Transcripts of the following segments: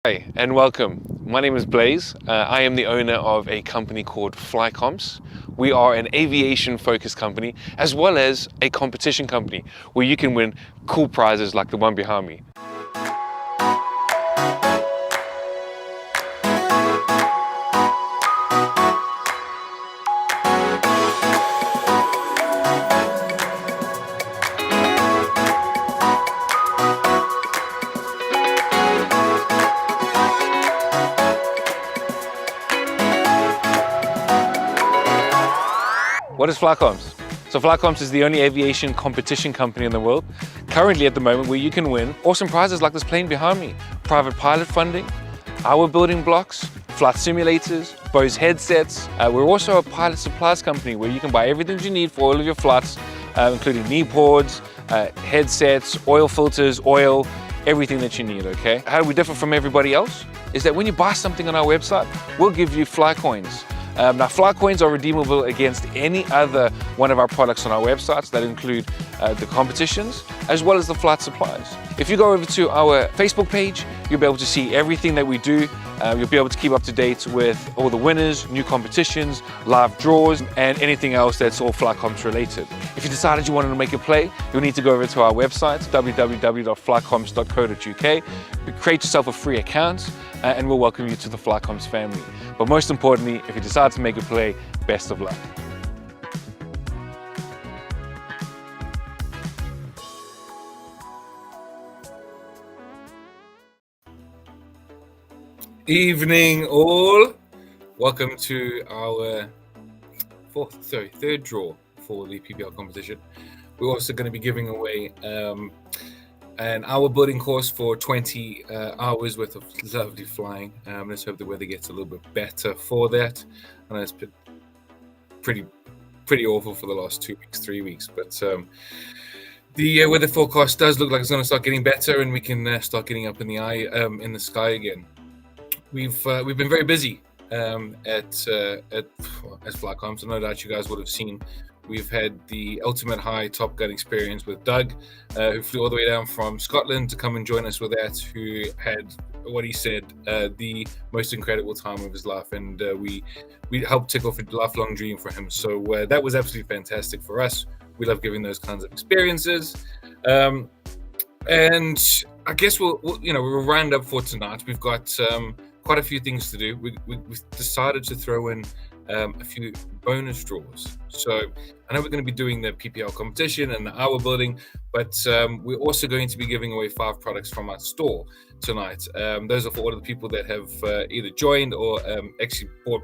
Hi and welcome. My name is Blaze. I am the owner of a company called Flycomps. We are an aviation focused company as well as a competition company where you can win cool prizes like the one behind me. What is Flycoms? So Flycoms is the only aviation competition company in the world, currently at the moment, where you can win awesome prizes like this plane behind me. Private pilot funding, our building blocks, flight simulators, Bose headsets. We're also a pilot supplies company where you can buy everything you need for all of your flights, including knee boards, headsets, oil filters, oil, everything that you need, okay? How do we differ from everybody else? Is that when you buy something on our website, we'll give you Flycoins. Now, Flycoins are redeemable against any other one of our products on our websites that include the competitions as well as the flight supplies. If you go over to our Facebook page, you'll be able to see everything that we do. You'll be able to keep up to date with all the winners, new competitions, live draws, and anything else that's all Flycoms related. If you decided you wanted to make a play, you'll need to go over to our website, www.flycoms.co.uk, create yourself a free account, and we'll welcome you to the Flycoms family. But most importantly, if you decide to make a play, best of luck. Evening all. Welcome to our third draw for the PPL competition. We're also going to be giving away an hour building course for 20 hours worth of lovely flying. Let's hope the weather gets a little bit better for that. I know it's been pretty awful for the last 2 weeks, 3 weeks, but the weather forecast does look like it's going to start getting better, and we can start getting up in the sky again. We've been very busy at Flycoms. No doubt you guys would have seen. We've had the Ultimate High Top Gun experience with Doug, who flew all the way down from Scotland to come and join us with that, who had what he said, the most incredible time of his life. And we helped tick off a lifelong dream for him. So that was absolutely fantastic for us. We love giving those kinds of experiences. And I guess we'll round up for tonight. We've got quite a few things to do. We decided to throw in a few bonus draws. So I know we're going to be doing the PPL competition and the hour building, but we're also going to be giving away 5 products from our store tonight. Those are for all of the people that have either joined or actually bought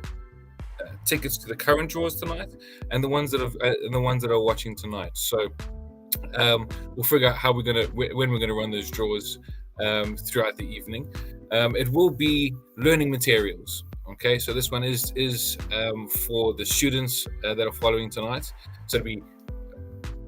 tickets to the current draws tonight, and the ones that are watching tonight. So we'll figure out when we're going to run those draws throughout the evening. It will be learning materials. Okay, so this one is for the students that are following tonight. So it'll be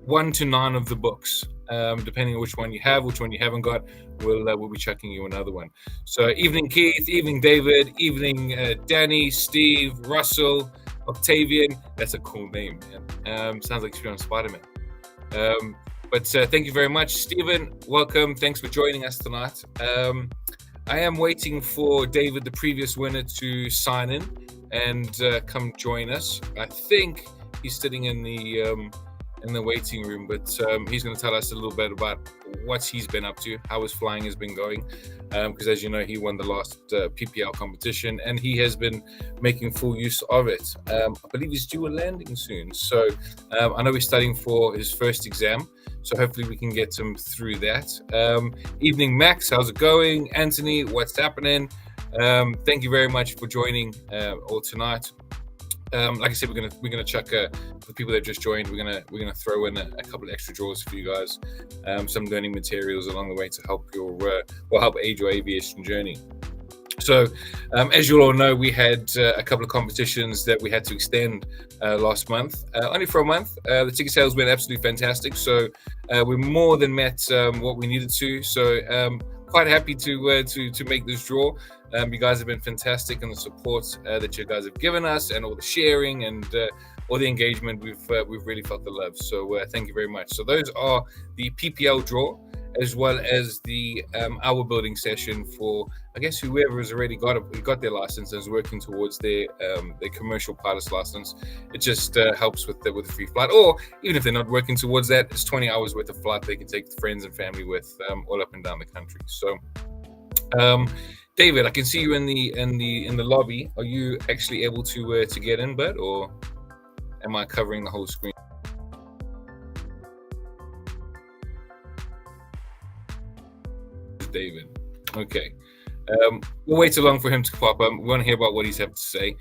1 to 9 of the books, depending on which one you have, which one you haven't got. We'll be chucking you another one. So evening Keith, evening David, evening Danny, Steve, Russell, Octavian. That's a cool name, man. Sounds like you're on Spider-Man. But thank you very much, Stephen. Welcome. Thanks for joining us tonight. I am waiting for David, the previous winner, to sign in and come join us. I think he's sitting in the waiting room, but he's going to tell us a little bit about what he's been up to, how his flying has been going, because as you know, he won the last PPL competition and he has been making full use of it. I believe he's due a landing soon, so I know he's studying for his first exam, so hopefully we can get him through that. Evening Max, how's it going? Anthony, what's happening? Thank you very much for joining all tonight. Like I said, we're gonna chuck for the people that just joined. We're gonna throw in a couple of extra draws for you guys, some learning materials along the way to help help aid your aviation journey. So, as you all know, we had a couple of competitions that we had to extend last month, only for a month. The ticket sales went absolutely fantastic, so we more than met what we needed to. So, quite happy to make this draw. You guys have been fantastic, and the support that you guys have given us, and all the sharing and all the engagement, we've really felt the love. So thank you very much. So those are the PPL draw, as well as the hour building session for, I guess, whoever has already got their license and is working towards their commercial pilot's license. It just helps with the free flight, or even if they're not working towards that, it's 20 hours worth of flight they can take friends and family with all up and down the country. So. David, I can see you in the lobby. Are you actually able to get in, bud, or am I covering the whole screen? David. Okay. We'll wait too long for him to pop up. We want to hear about what he's have to say.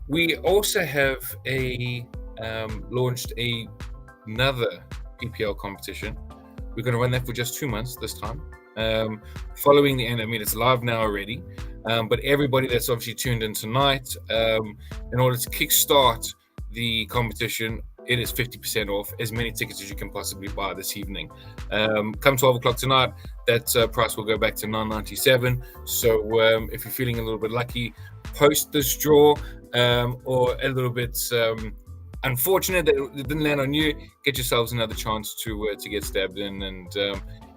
We also have a launched another PPL competition. We're going to run that for just 2 months this time. Following the end, I mean, it's live now already. But everybody that's obviously tuned in tonight, in order to kickstart the competition, it is 50% off, as many tickets as you can possibly buy this evening. Come 12 o'clock tonight, that price will go back to $9.97. So if you're feeling a little bit lucky, post this draw, or a little bit unfortunate that it didn't land on you, get yourselves another chance to get stabbed in and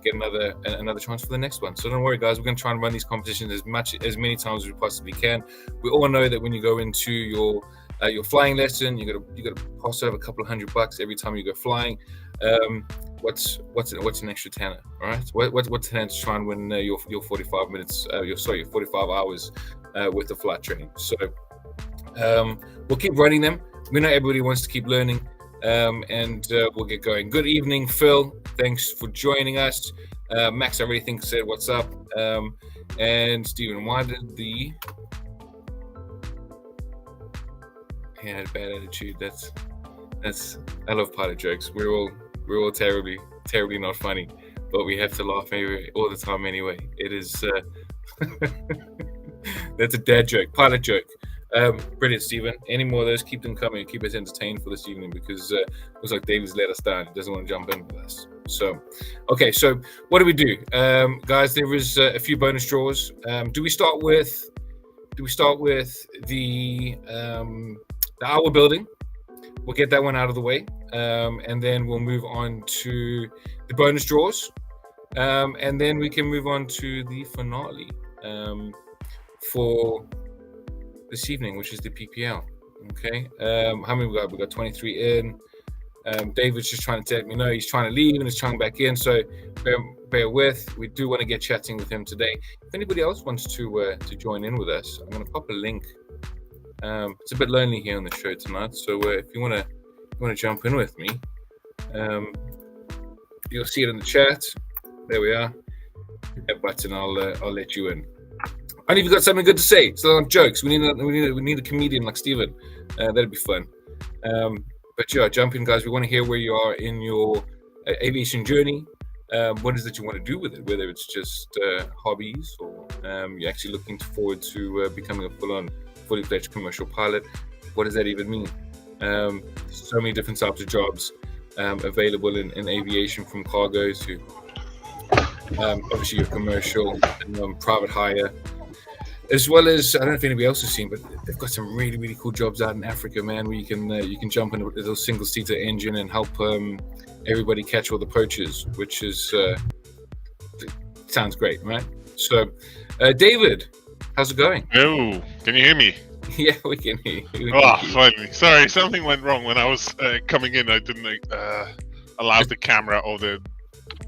get another chance for the next one. So don't worry, guys. We're going to try and run these competitions as many times as we possibly can. We all know that when you go into your flying lesson, you got to pass over a couple of $100 every time you go flying. What's an extra tenner? All right. What's tenner to try and win your 45 minutes? Your 45 hours with the flight training. So we'll keep running them. We know everybody wants to keep learning, and we'll get going. Good evening, Phil. Thanks for joining us. Max, I really think said what's up. And Stephen, why did he had a bad attitude? That's I love pilot jokes. We're all terribly not funny, but we have to laugh all the time anyway. It is that's a dad joke, pilot joke. Brilliant, Stephen. Any more of those, keep them coming. Keep us entertained for this evening, because it looks like David's let us down. He doesn't want to jump in with us. So, okay. So what do we do, guys? There was a few bonus draws. Do we start with the hour building? We'll get that one out of the way, and then we'll move on to the bonus draws, and then we can move on to the finale for this evening, which is the PPL. Okay. How many we got? We got 23 in. David's just trying to let me know he's trying to leave and he's trying back in. So bear with. We do want to get chatting with him today. If anybody else wants to join in with us, I'm going to pop a link. It's a bit lonely here on the show tonight, so if you want to jump in with me, you'll see it in the chat. There we are. Hit that button. I'll let you in. And if you've got something good to say, so not jokes. We need a comedian like Steven. That'd be fun. But yeah, jump in, guys. We want to hear where you are in your aviation journey. What is it you want to do with it? Whether it's just hobbies, or you're actually looking forward to becoming a fully fledged commercial pilot. What does that even mean? So many different types of jobs available in aviation, from cargo to obviously your commercial and private hire, as well as, I don't know if anybody else has seen, but they've got some really, really cool jobs out in Africa, man, where you can jump in a little single-seater engine and help everybody catch all the poachers, which is sounds great, right? So, David, how's it going? Oh, can you hear me? Yeah, we can hear you. Finally. Sorry, something went wrong when I was coming in. I didn't allow the camera or the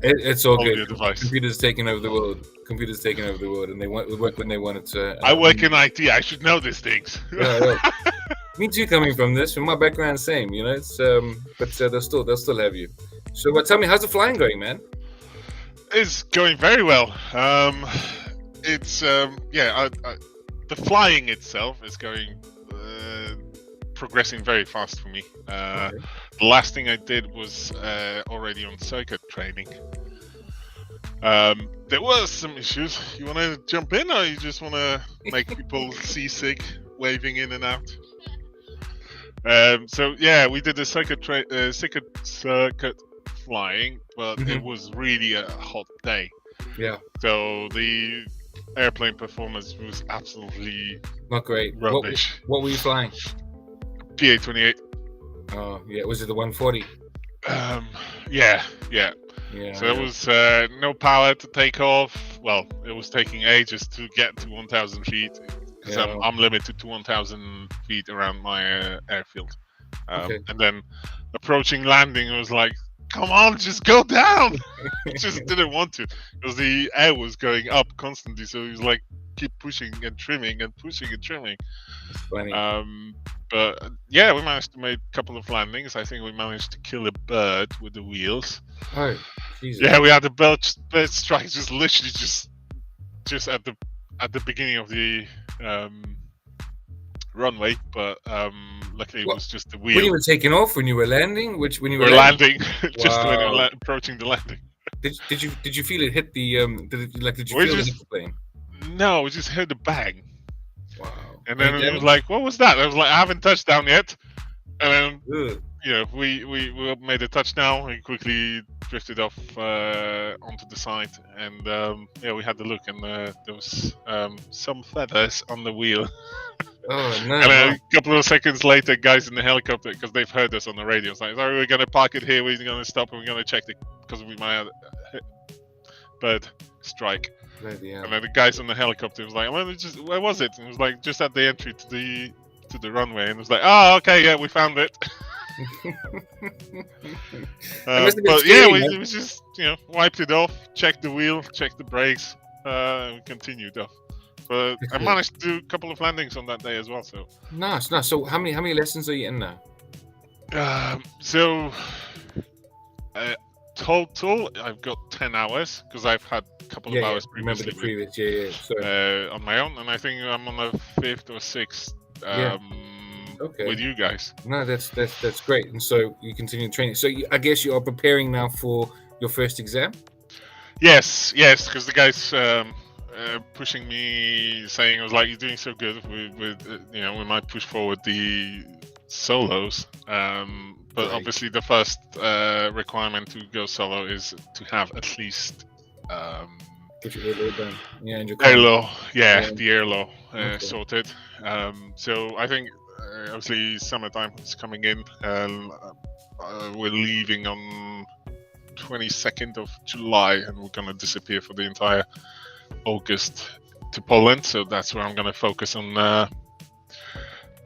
It's all audio good. device. Computers taking over the world. And they work when they want it to. I work in IT. I should know these things. Yeah. Me too. Coming from my background, same. You know, it's but they'll still have you. So, tell me, how's the flying going, man? It's going very well. It's the flying itself is going progressing very fast for me. Okay. The last thing I did was already on circuit training. There was some issues. You want to jump in, or you just want to make people seasick, waving in and out? So yeah, we did the circuit flying, but it was really a hot day. Yeah. So the airplane performance was absolutely not great. Rubbish. What were you flying? PA-28. Oh yeah, was it the 140? Yeah. So it was no power to take off. Well, it was taking ages to get to 1,000 feet. Because I'm limited to 1,000 feet around my airfield. And then approaching landing, it was like, come on, just go down. It just didn't want to, because the air was going up constantly. So he was like, keep pushing and trimming and pushing and trimming. That's funny. But yeah, we managed to make a couple of landings. I think we managed to kill a bird with the wheels. Oh, Jesus. Yeah, we had a bird strike just literally just at the beginning of the runway. But luckily it What? was just the When you wheel. were taking off, when you were landing, when you were We're landing, just when we Wow. were approaching the landing. Did you feel it hit the did you We feel it just- hit the plane? No, we just heard the bang, Wow. and then Any it was like, "What was that?" I was like, "I haven't touched down yet," and then damage? Ugh. we made a touchdown. We quickly drifted off onto the side, and we had the look, and there was some feathers on the wheel. Oh no. And then no. a couple of seconds later, guys in the helicopter, because they've heard us on the radio, it's like, "Sorry, we're gonna park it here. We're gonna stop, and we're gonna check it because we might have bird strike." Bloody hell. And then the guys on the helicopter was like, "Well, where was it?" And it was like just at the entry to the runway, and it was like, "Oh, okay, yeah, we found it." must have been But yeah, scary, we man. it was just wiped it off, checked the wheel, checked the brakes, and we continued off. But I Okay. managed to do a couple of landings on that day as well. So, Nice. So how many lessons are you in now? so total, I've got 10 hours because I've had a couple of hours remember previously the previous. Yeah. So on my own, and I think I'm on the 5th or 6th Yeah. Okay. with you guys. no, that's great. And so you continue training. So I guess you are preparing now for your first exam. Yes, because the guys pushing me, saying, "I was like, you're doing so good. We might push forward the solos." But Right. obviously, the first requirement to go solo is to have at least Get your air done. Yeah, and your air law. Yeah. The air law Okay. sorted. So I think obviously summertime is coming in, and we're leaving on 22nd of July, and we're gonna disappear for the entire August to Poland. So that's where I'm gonna focus on.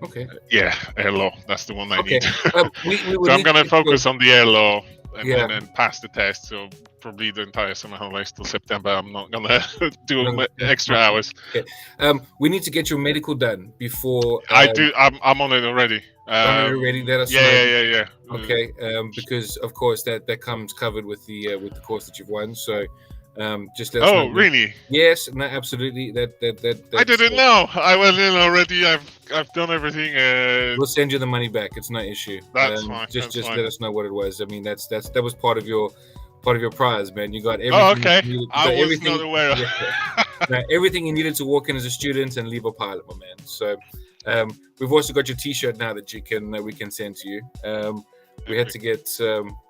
Okay. Air law. That's the one I Okay. need. We would So I'm need gonna to focus on the air law Yeah. and pass the test. So probably the entire summer holidays till September. I'm not gonna do No. extra hours. We need to get your medical done before. I do. I'm on it already. Done it already. Let us know. Yeah. Okay. Because of course that comes covered with the course that you've won. So just let us know. Oh, really? Yes. No. Absolutely. That. I didn't know. I went in already. I've done everything. We'll send you the money back. It's no issue. That's fine, Just that's fine. let us know what it was. I mean, that was part of your prize, man. You got everything. Oh, okay. You I got was everything- not aware of. Yeah. No, everything you needed to walk in as a student and leave a pilot, my man. So we've also got your T-shirt now that we can send to you. We had to get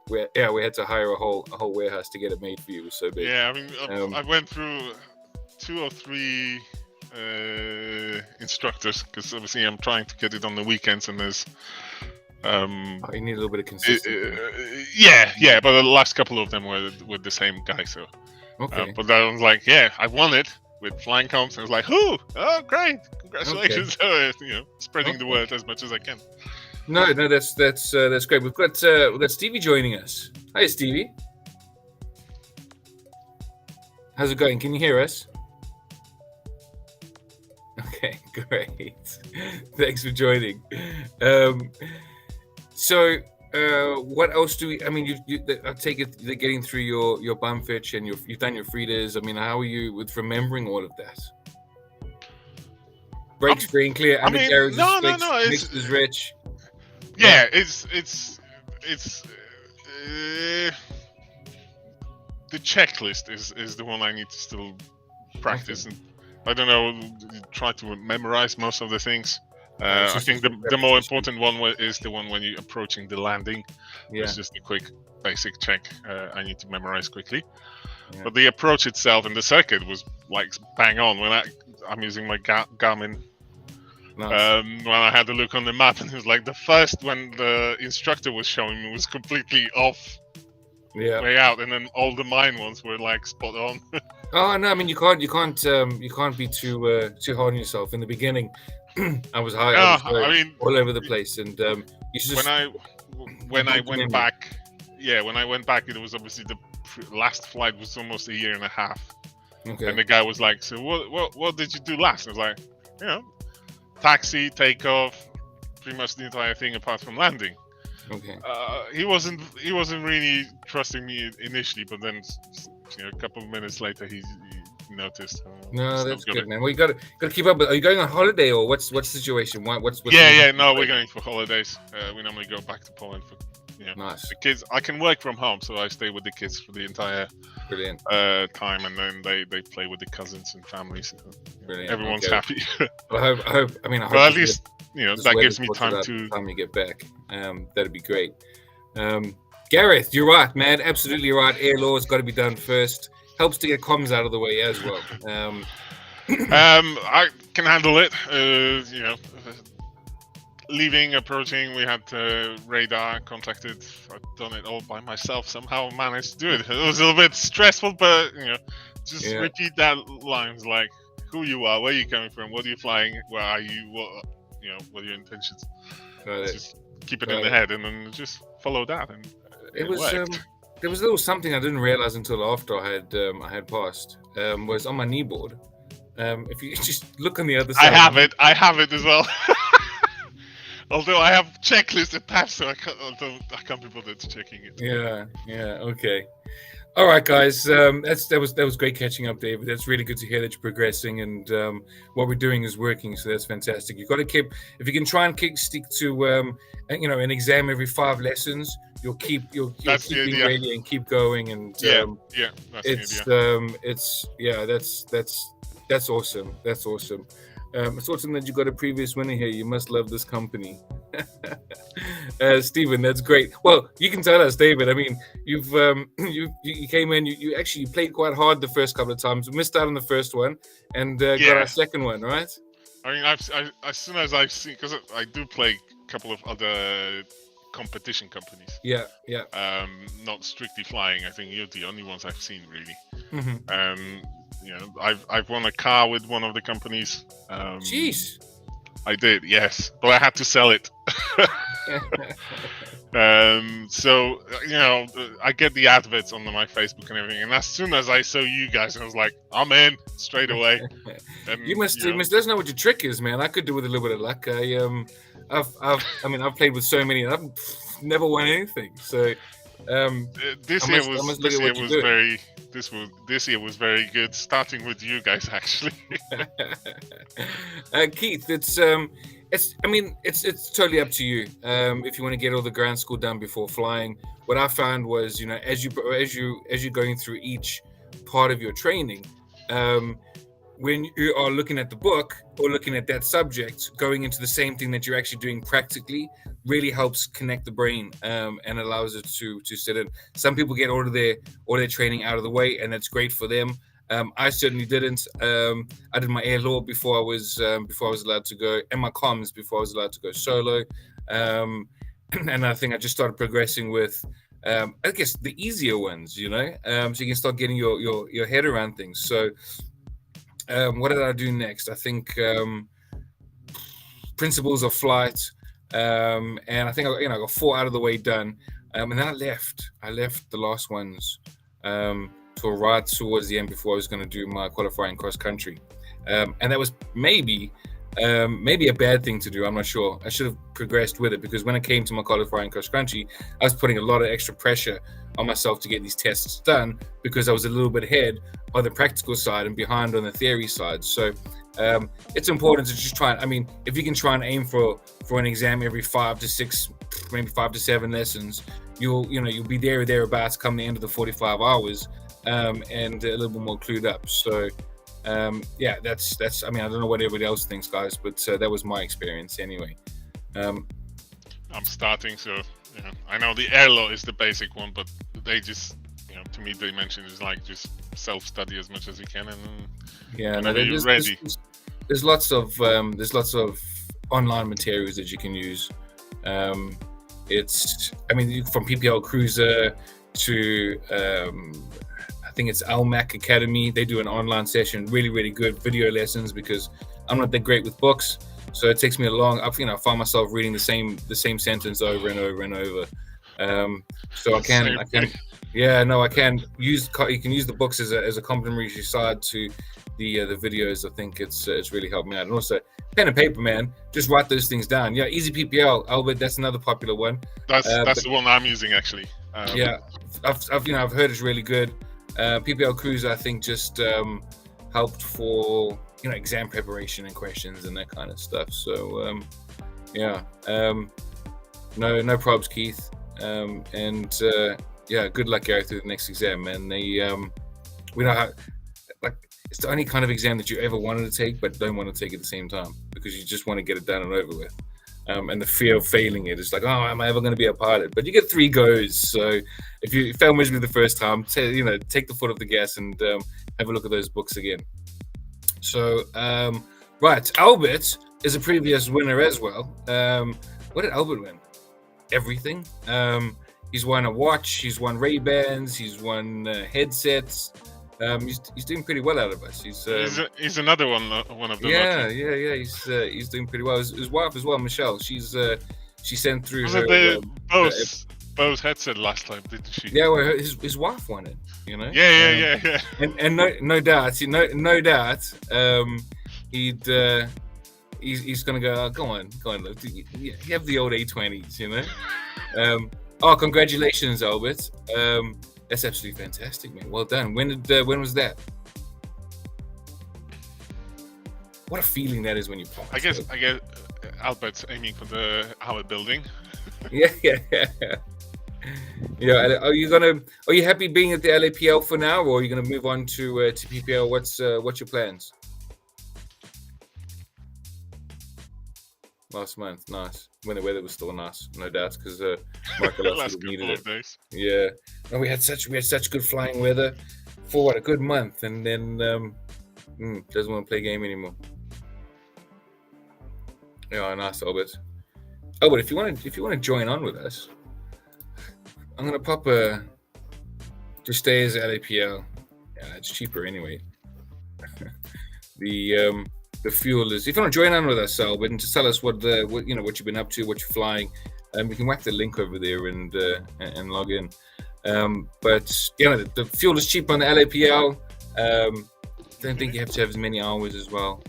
we had to hire a whole warehouse to get it made for you. It was so big. Yeah, I mean, I Um, went through 2 or 3 instructors because obviously I'm trying to get it on the weekends, and there's Oh, you need a little bit of consistency. yeah, but the last couple of them were with the same guy. So, Okay. but I was like, yeah, I won it with flying comps. And I was like, oh, great, congratulations! So, spreading the Okay. word as much as I can. No, that's great. We've got Stevie joining us. Hi, Stevie. How's it going? Can you hear us? Okay, great. Thanks for joining. So, what else do we? I mean, I take it that getting through your bum fetch and you've done your freeders. I mean, how are you with remembering all of that? Brake screen clear. I mean, Undercarriage is no, fixed, no, it's- mixed is rich. Yeah, it's the checklist is the one I need to still practice, and I don't know, try to memorize most of the things. it's I just think a the more repetition. important one is the one when you're approaching the landing. Yeah. It's just a quick basic check I need to memorize quickly. Yeah. But the approach itself and the circuit was like bang on. When I'm using my Garmin. Nice. When I had a look on the map, and it was like the first when the instructor was showing me was completely off Yeah. way out, and then all the mine ones were like spot on. Oh no! I mean, you can't be too hard on yourself in the beginning. I was high. Yeah, I was I mean, all over the place, and you should just when I Good went memory. back, when I went back, it was obviously the last flight was almost a year and a half, okay. and the guy was like, "So what did you do last?" I was like, taxi, takeoff, pretty much the entire thing apart from landing. Okay. He wasn't really trusting me initially, but then a couple of minutes later he noticed. No, Still that's got good, it. man. Well, you got to keep up. Are you going on holiday or what's the situation? What's Yeah. No, we're going for holidays. We normally go back to Poland for Nice. the kids. I can work from home, so I stay with the kids for the entire Brilliant. time, and then they play with the cousins and families. Brilliant. Everyone's Okay. happy. Well, I hope. I mean, I hope But at this least this that weather gives me sorts it time out to. by the time you get back. That'd be great. Gareth, you're right, man. Absolutely right. Air law's got to be done first. Helps to get comms out of the way as well. I can handle it. Leaving, approaching, we had radar contacted. I've done it all by myself. Somehow managed to do it. It was a little bit stressful, but just repeat that lines like who you are, where you're coming from, what are you flying, where are you, what are your intentions. Just keep it in the head, and then just follow that. And it was. worked. There was a little something I didn't realize until after I had passed. Was on my kneeboard. If you just look on the other side. I have it as well. Although I have checklist attached, so I can't be bothered checking it. Yeah, okay. All right, guys. That was great catching up, David. That's really good to hear that you're progressing and what we're doing is working. So that's fantastic. You've got to keep, if you can try and stick to an exam every 5 lessons, you'll keep being ready and keep going. And that's that's awesome. That's awesome. It's awesome that you got a previous winner here. You must love this company. Stephen, that's great. Well, you can tell us, David. I mean, you came in. You actually played quite hard the first couple of times. Missed out on the first one, and got our second one, right? I mean, as soon as I've seen, because I do play a couple of other competition companies. Yeah. Not strictly flying. I think you're the only ones I've seen really. Mm-hmm. I've won a car with one of the companies. Jeez. I did, yes, but I had to sell it. So I get the adverts on my Facebook and everything, and as soon as I saw you guys, I was like, I'm in straight away. And, you must let us know what your trick is, man. I could do with a little bit of luck. I've played with so many, and I've never won anything. So this year was very good, starting with you guys actually. Keith, it's totally up to you. If you want to get all the ground school done before flying, what I found was, as you're going through each part of your training, when you are looking at the book or looking at that subject, going into the same thing that you're actually doing practically really helps connect the brain and allows it to sit in. Some people get all their training out of the way, and that's great for them. I certainly didn't. I did my air law before I was allowed to go, and my comms before I was allowed to go solo. And I think I just started progressing with, I guess, the easier ones, so you can start getting your head around things. So what did I do next? I think principles of flight. And I think I got 4 out of the way done, and then I left the last ones to right towards the end before I was going to do my qualifying cross country, and that was maybe a bad thing to do. I'm not sure. I should have progressed with it, because when it came to my qualifying cross country, I was putting a lot of extra pressure on myself to get these tests done, because I was a little bit ahead on the practical side and behind on the theory side. So it's important to just try. I mean, if you can try and aim for an exam every 5 to 6, maybe 5 to 7 lessons, you'll be there or thereabouts come the end of the 45 hours, and a little bit more clued up. So that's. I mean, I don't know what everybody else thinks, guys, but that was my experience anyway. I'm starting, so I know the air law is the basic one, but they just, to me, they mention is like just self-study as much as you can, and there's lots of online materials that you can use. From PPL Cruiser to I think it's Almac Academy. They do an online session, really, really good video lessons, because I'm not that great with books, so it takes me I find myself reading the same sentence over and over and over. So I can use. You can use the books as a complementary side to the videos. I think it's really helped me out. And also pen and paper, man. Just write those things down. Yeah, Easy PPL, Albert. That's another popular one. That's the one I'm using actually. I've heard it's really good. PPL Cruiser, I think, just helped for exam preparation and questions and that kind of stuff. So no probs, Keith. Good luck, Gary, through the next exam, man. We know how, it's the only kind of exam that you ever wanted to take but don't want to take at the same time, because you just want to get it done and over with. And the fear of failing it is like, oh, am I ever going to be a pilot? But you get 3 goes. So if you fail miserably the first time, take the foot off the gas and have a look at those books again. So, right, Albert is a previous winner as well. What did Albert win? Everything. He's won a watch. He's won Ray-Bans. He's won headsets. He's doing pretty well out of us. He's another one of them. Yeah. He's doing pretty well. His wife as well, Michelle. She sent through. Was her, it Bose headset last time, didn't she? Yeah, well, his wife won it. Yeah. And no doubt, he's gonna go on. You have the old A20s, congratulations, Albert. That's absolutely fantastic, man. Well done. When was that? What a feeling that is when you pass. I guess Albert's aiming for the Howard building. Yeah. Are you happy being at the LAPL for now, or are you gonna move on to PPL? What's your plans? Last month, nice. When the weather was still nice, no doubt, because Michael last needed it. Days. Yeah, and we had such good flying weather for a good month, and then doesn't want to play game anymore. Yeah, nice, Albert. Albert, if you want to join on with us, I'm gonna pop just stay as LAPL. Yeah, it's cheaper anyway. The fuel is. If you want to join on with us, Albert, and just tell us what you've been up to, what you're flying, we can whack the link over there and log in. But the fuel is cheap on the LAPL. Don't think you have to have as many hours as well.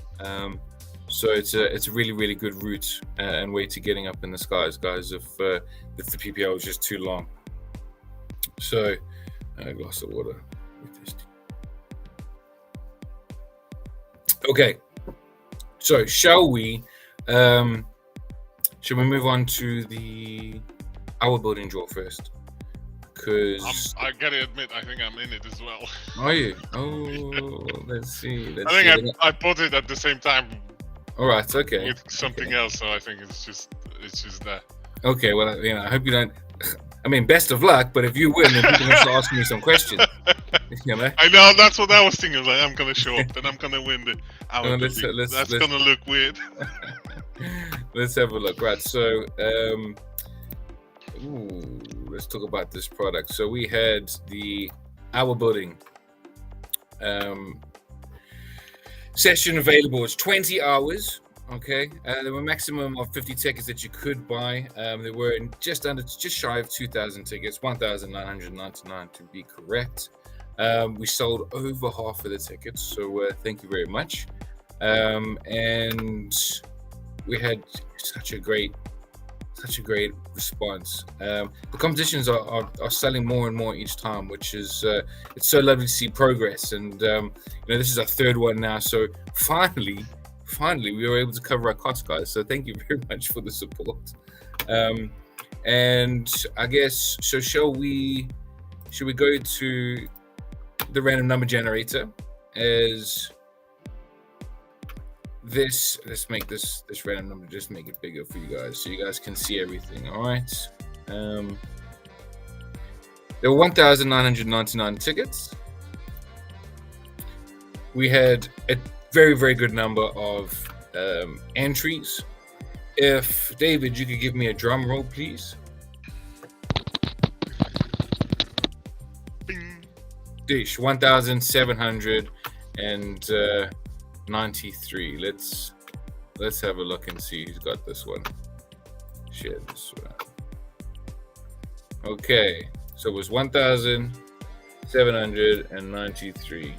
So it's a really, really good route and way to getting up in the skies, guys. If the PPL is just too long. So a glass of water. Okay. So shall we move on to our building draw first? Because I gotta admit, I think I'm in it as well. Are you? Oh, let's see. I bought it at the same time. All right. Okay. With something else, so I think it's just that. Okay. Well, I hope you don't. I mean, best of luck. But if you win, then people have to ask me some questions. I know, that's what I was thinking. Like, I'm gonna show up, then I'm gonna win the hour. That's gonna look weird. Let's have a look. Right, so let's talk about this product. So we had the hour building session available. It's 20 hours. Okay, there were a maximum of 50 tickets that you could buy. There were just shy of 2,000 tickets, 1,999 to be correct. We sold over half of the tickets, so thank you very much. And we had such a great response. The competitions are selling more and more each time, which is it's so lovely to see progress. And this is our 3rd one now, so finally we were able to cover our costs, guys. So thank you very much for the support. And I guess should we go to the random number generator as this? Let's make this random number, just make it bigger for you guys so you guys can see everything. All right. There were 1,999 tickets. We had a very, very good number of entries. If David, you could give me a drum roll, please. Dish 1,793. Let's have a look and see who's got this one. Share this one. Okay, so it was 1,793.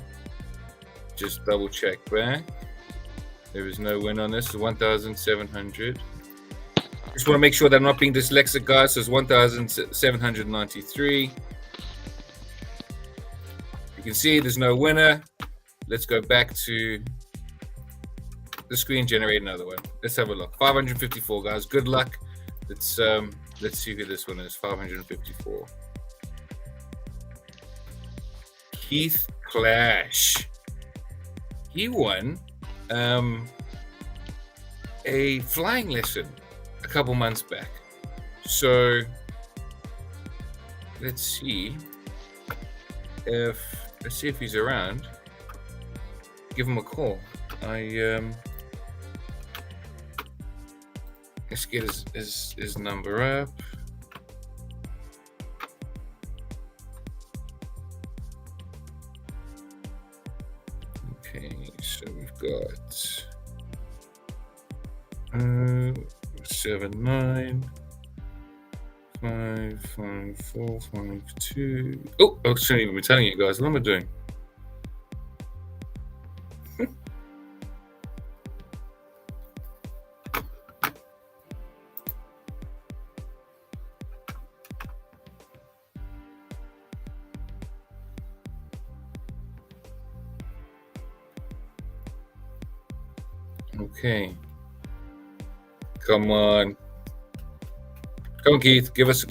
Just double check back. There is no win on this. It's 1,700. Just want to make sure that I'm not being dyslexic, guys. So it's 1,793. You can see there's no winner. let's go back to the screen, generate another one. Let's have a look. 554, guys. Good luck. Let's see who this one is. 554. Keith Clash. He won a flying lesson a couple months back. So let's see if he's around. Give him a call. Let's get his number up. Okay, so we've got 7955452. Oh, I shouldn't even be telling you guys. What am I doing? Okay. Come on. Come on, Keith. Give us. I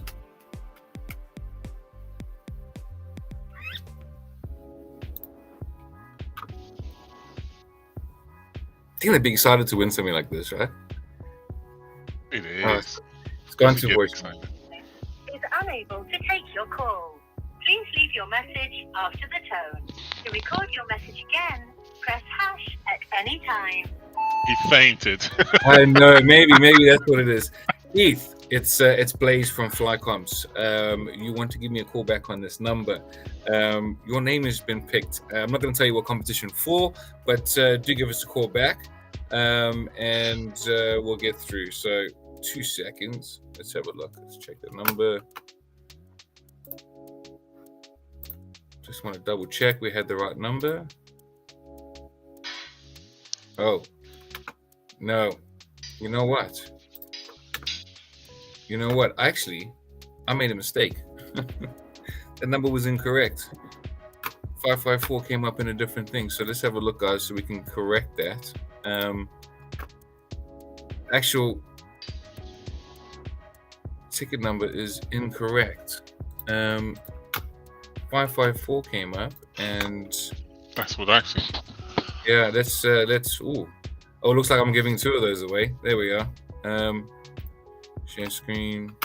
think they'd be excited to win something like this, right? It is. It's gone to voice. Is unable to take your call. Please leave your message after the tone. To record your message again, press hash at any time. He fainted. I know. Maybe that's what it is. Keith, it's Blaze from Flycomps. You want to give me a call back on this number. Your name has been picked. I'm not going to tell you what competition for, but do give us a call back, and we'll get through. So 2 seconds. Let's have a look. Let's check the number. Just want to double check we had the right number. Oh, no. You know what? Actually, I made a mistake. The number was incorrect. 554 came up in a different thing. So let's have a look, guys, so we can correct that. Actual ticket number is incorrect. 554 came up, and That's what I see. yeah, let's ooh. Oh, looks like I'm giving 2 of those away. There we go. Share screen.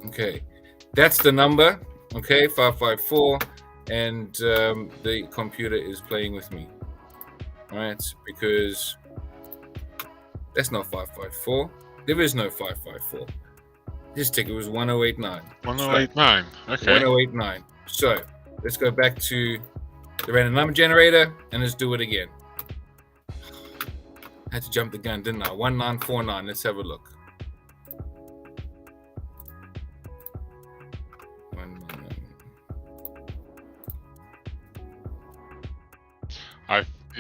Okay, that's the number. Okay, 554, and the computer is playing with me. All right, because that's not 554. There is no 554. This ticket was 1089. 1089. Okay. 1089. So let's go back to the random number generator and let's do it again. I had to jump the gun, didn't I? 1949. Let's have a look.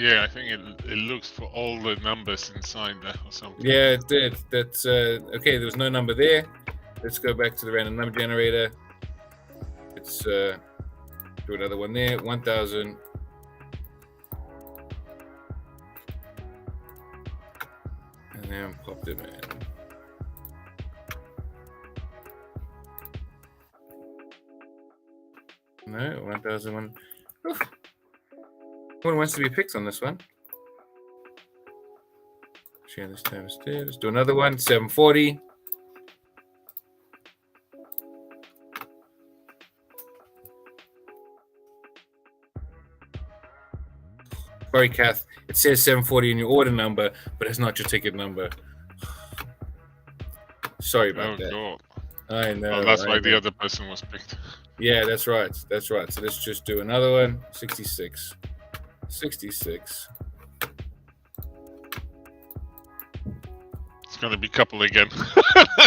I think it looks for all the numbers inside there or something. Yeah, it did. That's okay. There was no number there. Let's go back to the random number generator. Let's do another one there. 1000. And then pop it in. No, 1001. No one wants to be picked on this one. Share this time instead. Let's do another one. 740. Sorry, Kath. It says 740 in your order number, but it's not your ticket number. Sorry about that. God. I know. Oh, that's why the other person was picked. Yeah, that's right. That's right. So let's just do another one. 66. 66. It's going to be couple again.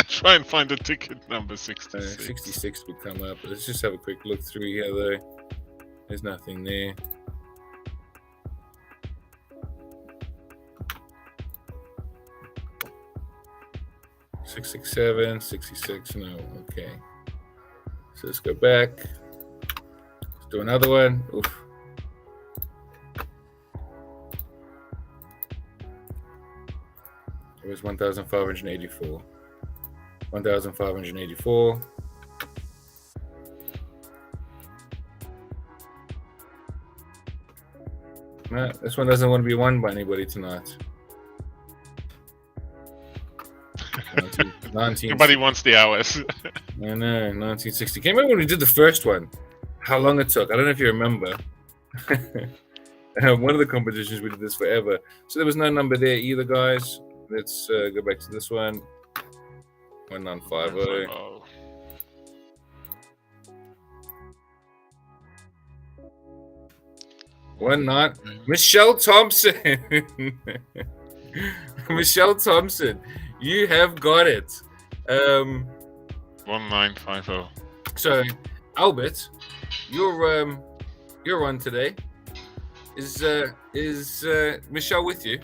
Try and find the ticket number 66. 66 would come up. Let's just have a quick look through here, though. There's nothing there. $667, 66. No, okay. So let's go back. Do another one. Oof. It was 1,584. 1,584. No, this one doesn't want to be won by anybody tonight. 19, Nobody wants the hours. I know, 1960. Can you remember when we did the first one? How long it took? I don't know if you remember. One of the competitions we did this forever. So there was no number there either, guys. Let's go back to this one. 1950. One not Michelle Thompson. Michelle Thompson, you have got it. 1950. So, Albert, you're on today. Is Michelle with you?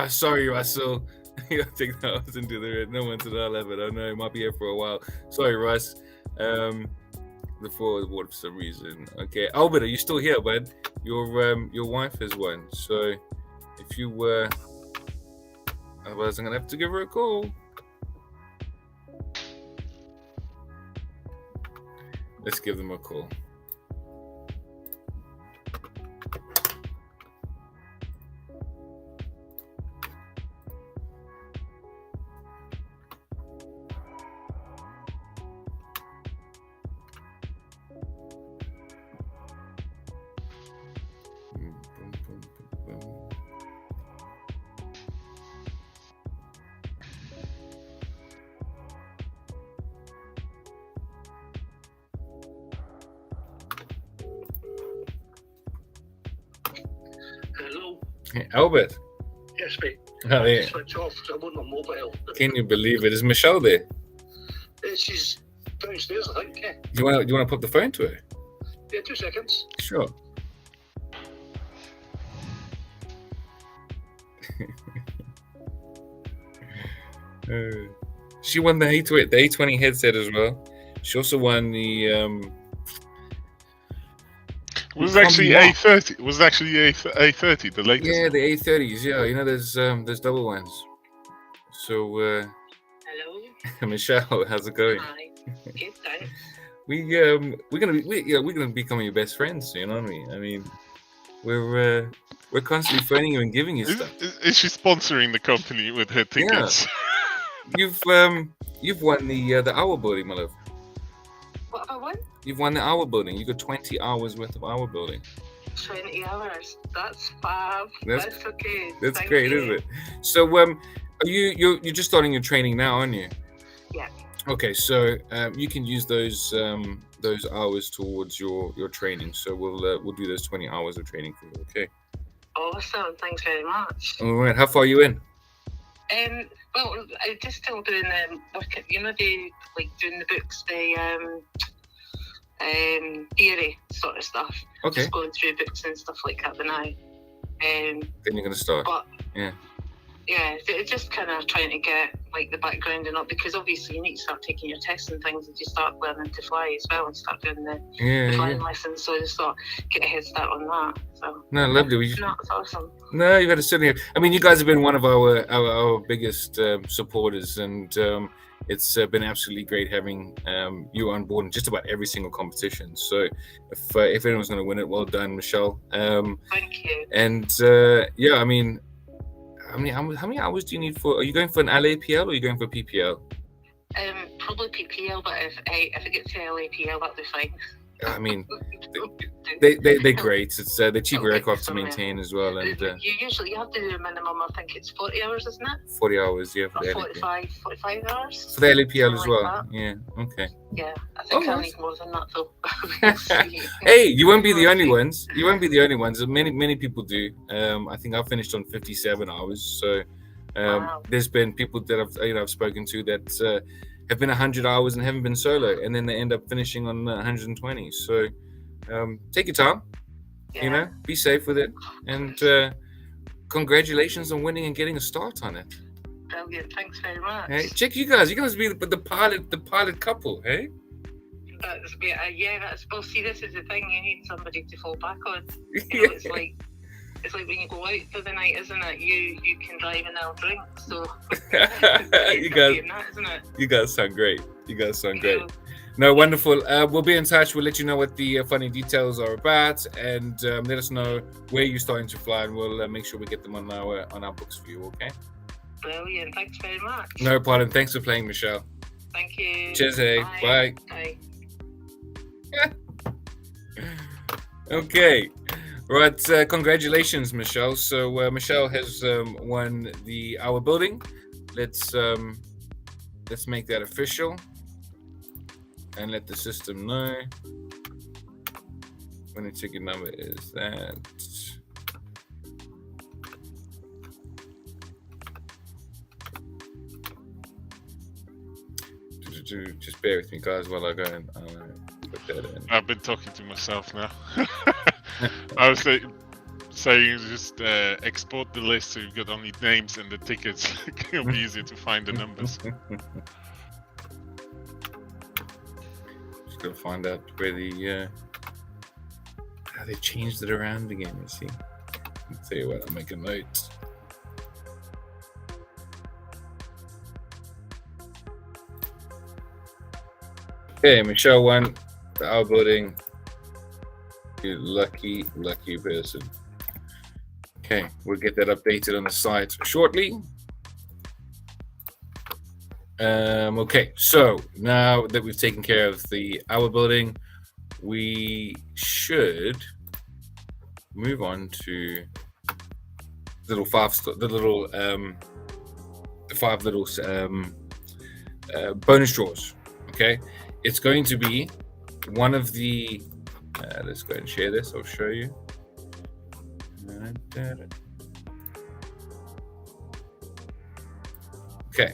Sorry, Russell. You gotta take that out into the red. No one to the 11. I know it might be here for a while. Sorry, Russ. The forward board for some reason. Okay, Albert, are you still here, bud? Your wife has won. So if you were, otherwise I'm gonna have to give her a call. Let's give them a call. Hello. Hey, Albert. Yes, mate. Oh, yeah. Switch off. So I'm on my mobile. Can you believe it? Is Michelle there? She's downstairs, I think. Yeah. You want to put the phone to her? Yeah, 2 seconds. Sure. She won the A20 headset as well. She also won the It was actually A30. It was actually A30, the latest. yeah, the A30s. Yeah, you know, there's double ones. So Hello. Michelle, how's it going? Hi. Good, thanks. We're gonna become your best friends soon, aren't we? I mean, we're constantly phoning you and giving you stuff. Is she sponsoring the company with her tickets? You've won the hour building, my love. What have I won? You've won the hour building. You got 20 hours worth of hour building. 20 hours. That's fab. That's okay. That's Thank great, you. isn't it? So are you're just starting your training now, aren't you? Yeah. Okay, so you can use those hours towards your training. So we'll do those 20 hours of training for you. Okay. Awesome. Thanks very much. All right. How far are you in? Well, I'm just still doing work. You know, doing the books, the theory sort of stuff. Okay. Just going through books and stuff like that. But now, Then you're gonna start. but Yeah. yeah, it's just kind of trying to get like the background and up, because obviously you need to start taking your tests and things as you start learning to fly as well and start doing the flying lessons. So I just thought get a head start on that. So No, lovely. no, it's awesome. No, you got to sit here. I mean, you guys have been one of our biggest supporters, and it's been absolutely great having you on board in just about every single competition. So, if anyone's going to win it, well done, Michelle. Thank you. And yeah, I mean, how many hours do you need for? Are you going for an LAPL or are you going for PPL? Probably PPL, but if it gets to LAPL, that'll be fine. I mean, they're great. It's they're cheaper aircraft to maintain as well, and you have to do a minimum. I think it's 40 hours, isn't it? 40 hours, yeah, for Or the 45 hours. For the LAPL as Something well. like Yeah. Okay. Yeah, I think Oh, I nice. need more than that though. We'll see. Hey, you won't be the only ones. You won't be the only ones. Many people do. I think I finished on 57 hours. So Wow. there's been people that I've spoken to that have been 100 hours and haven't been solo, and then they end up finishing on 120. So take your time. Yeah. You know, be safe with it, and congratulations on winning and getting a start on it. Brilliant. Thanks very much. Hey, check you guys be the pilot couple, hey? That's well. See, this is the thing. You need somebody to fall back on. You know, Yeah. it's like when you go out for the night, isn't it? You can drive and they'll drink. So you guys, that, isn't it? you guys sound great. You guys sound great. Yeah. No, wonderful. We'll be in touch. We'll let you know what the funny details are about, and let us know where you're starting to fly, and we'll make sure we get them on our books for you. Okay? Brilliant. Thanks very much. No problem. Thanks for playing, Michelle. Thank you. Cheers, hey. Bye. Bye. Okay. Right. Congratulations, Michelle. So Michelle has won our building. Let's make that official and let the system know. Winning ticket number is that. Just bear with me, guys, while I go and put that in. I've been talking to myself now. I was saying just export the list so you've got only names and the tickets. It'll be easier to find the numbers. Just gotta find out where how they changed it around again. You see. I'll tell you what, I'll make a note. Okay, Michelle won our building. You lucky person. Okay, we'll get that updated on the site shortly. Okay, so now that we've taken care of our building, we should move on to the five little bonus draws. Okay, it's going to be one of the. Let's go and share this. I'll show you. Okay,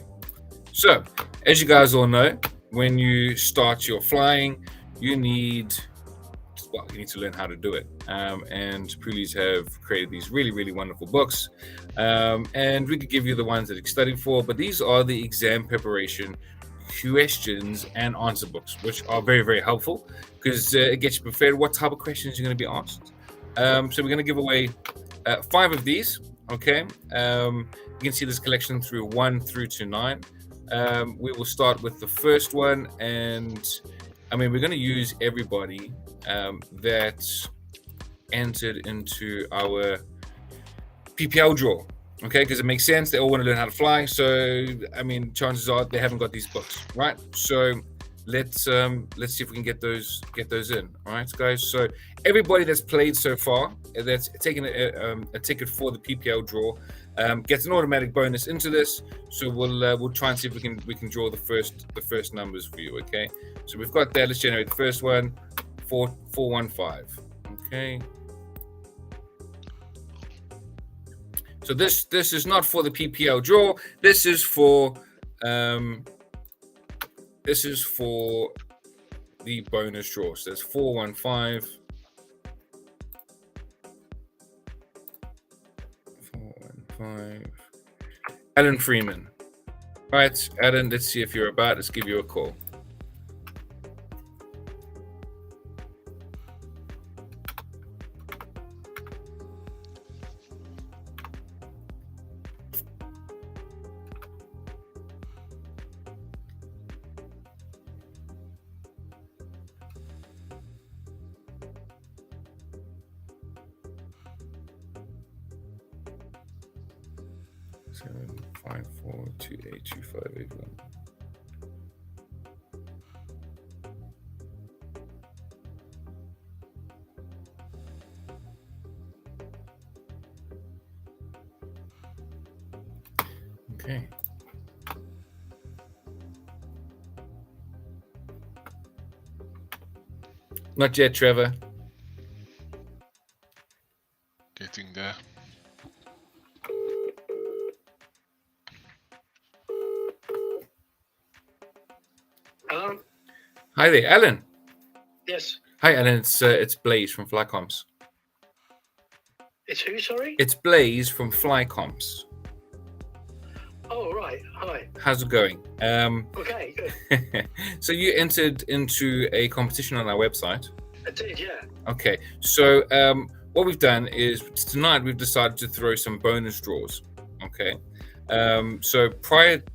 so as you guys all know, when you start your flying, you need to learn how to do it. And Poolies have created these really, really wonderful books. And we could give you the ones that you're studying for, but these are the exam preparation questions and answer books, which are very, very helpful because it gets you prepared what type of questions you're going to be asked. So we're going to give away 5 of these. Okay, you can see this collection through 1 through to 9. We will start with the first one, and we're going to use everybody that entered into our PPL draw. Okay, because it makes sense. They all want to learn how to fly. So, chances are they haven't got these books, right? So, let's see if we can get those in. All right, guys. So, everybody that's played so far, that's taken a ticket for the PPL draw, gets an automatic bonus into this. So, we'll try and see if we can draw the first numbers for you. Okay. So we've got that. Let's generate the first one. 415. Okay. So this is not for the PPL draw. This is for the bonus draw. So that's 415. 415. Alan Freeman. All right, Alan. Let's see if you're about. Let's give you a call. Seven, 5, 4, 2, 8, 2, 5, 8, 1. Okay. Not yet, Trevor. Getting there. Hello? Hi there, Alan. Yes. Hi, Alan. It's Blaze from Flycomps. It's who, sorry? It's Blaze from Flycomps. Oh, right. Hi. How's it going? Okay, good. So you entered into a competition on our website. I did, yeah. Okay, so what we've done is tonight we've decided to throw some bonus draws. Okay, so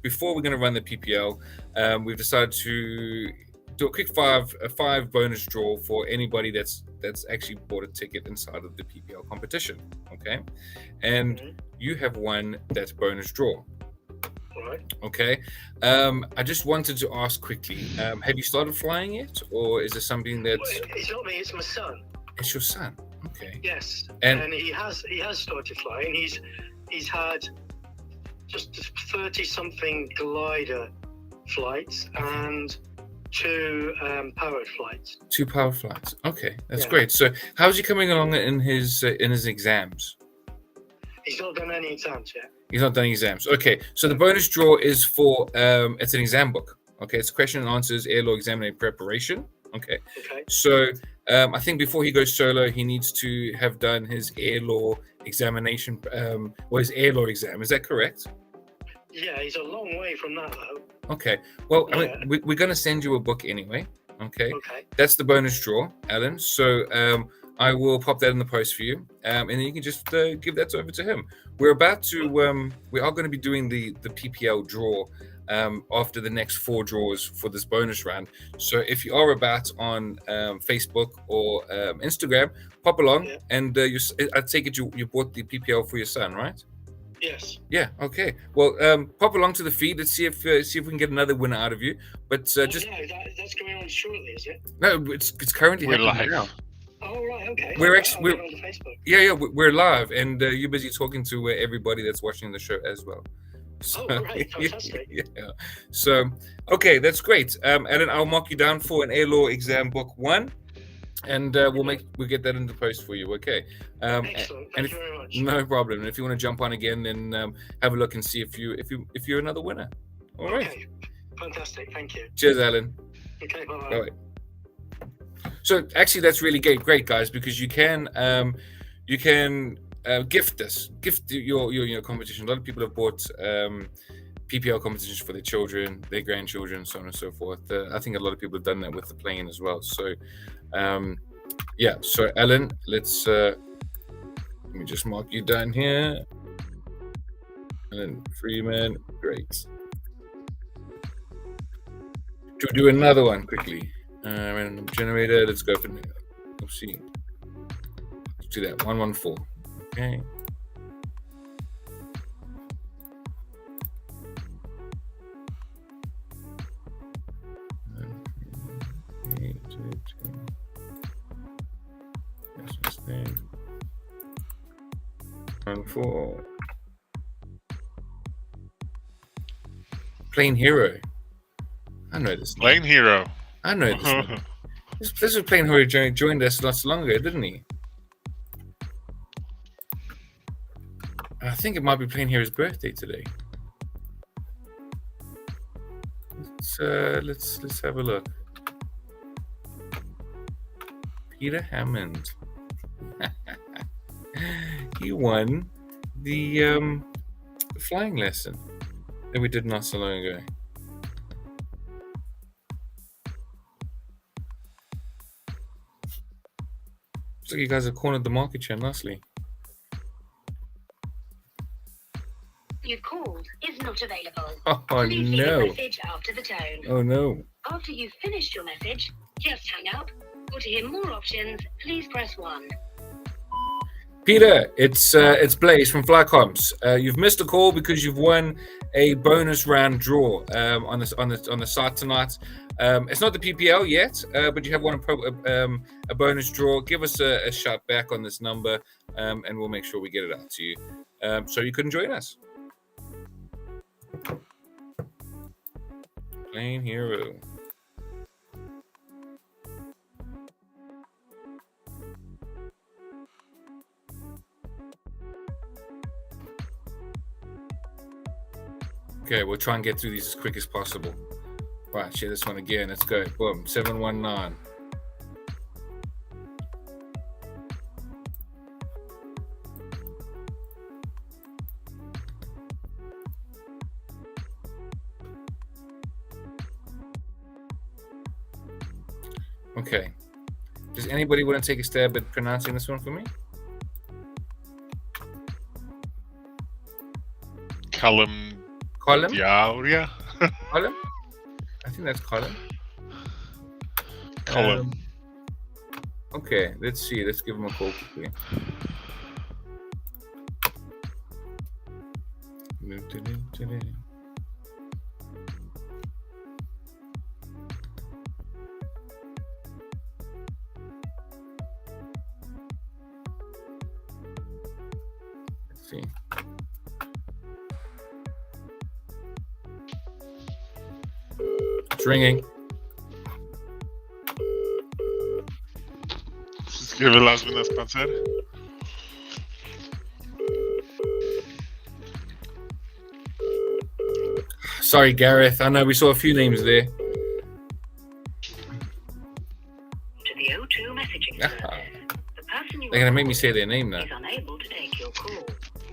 before we're going to run the PPL, we've decided to do a quick five bonus draw for anybody that's actually bought a ticket inside of the PPL competition. Okay, and you have won that bonus draw. Right. Okay, I just wanted to ask quickly, have you started flying yet, or is it something that Well, it's not me, it's my son. it's your son? Okay. Yes. And- And he has started flying. He's had just 30-something glider flights and 2 powered flights. 2 power flights. Okay, that's Yeah. great. So, how's he coming along in his exams? He's not done any exams yet. He's not done exams. Okay, so the bonus draw is for it's an exam book. Okay, it's question and answers, air law examination preparation. Okay, Okay. so I think before he goes solo, he needs to have done his air law examination, or his air law exam. Is that correct? Yeah, he's a long way from that though. Okay. Well, I Yeah. mean, we're going to send you a book anyway. Okay. Okay. That's the bonus draw, Alan. So I will pop that in the post for you, and then you can just give that over to him. We're about to, we are going to be doing the PPL draw after the next 4 draws for this bonus round. So if you are about on Facebook or Instagram, pop along, Yeah. and I take it you bought the PPL for your son, right? Yes. Yeah. Okay. Well, pop along to the feed. Let's see if we can get another winner out of you. But just no, that's going on shortly, is it? no, it's currently We're happening live. now. Oh, right. Okay. We're I'll actually- get on Facebook. Yeah, we're live, and you're busy talking to everybody that's watching the show as well. Oh, great. Fantastic. Yeah. So, okay, that's great. Alan, I'll mark you down for an air law exam book 1, and we'll get that into post for you. Okay. Excellent. and Thank you very much. No problem. And if you want to jump on again, then have a look and see if you're another winner. All right. Okay. Fantastic. Thank you. Cheers, Alan. Okay. Bye-bye. Bye. So actually, that's really great, guys, because you can gift your competition. A lot of people have bought PPL competitions for their children, their grandchildren, so on and so forth. I think a lot of people have done that with the plane as well. So, yeah. So, Alan, let's let me just mark you down here. Alan Freeman, great. To do another one quickly. Random generator. Let's go for. Let's see. Let's do that. 114. Okay. One four. Plane Hero. I know this. Plane Hero. I know this. Name. This was Plane Hero joined us not so long ago, didn't he? I think it might be Plane Hero's birthday today. Let's have a look. Peter Hammond. He won the flying lesson that we did not so long ago. Looks like you guys have cornered the market share nicely. You've called is not available. Oh Please leave a no! message after the tone. Oh no! After you've finished your message, just hang up. Or to hear more options, please press 1. Peter, it's Blaze from Flycoms. You've missed a call because you've won a bonus round draw on the site tonight. It's not the PPL yet, but you have won a bonus draw. Give us a shout back on this number, and we'll make sure we get it out to you. So you couldn't join us. Plane Hero. Okay, we'll try and get through these as quick as possible. Right, share this one again. Let's go. Boom. 719. Okay. Does anybody want to take a stab at pronouncing this one for me? Column. Column? Diauria. Column? I think that's column. Column. Okay, let's see. Let's give him a call quickly. Let's see. It's ringing. Skriver las mi nästan. Sorry, Gareth. I know we saw a few names there. To the O2 messaging service. The person you They're gonna make me say their name now. is unable to take your call.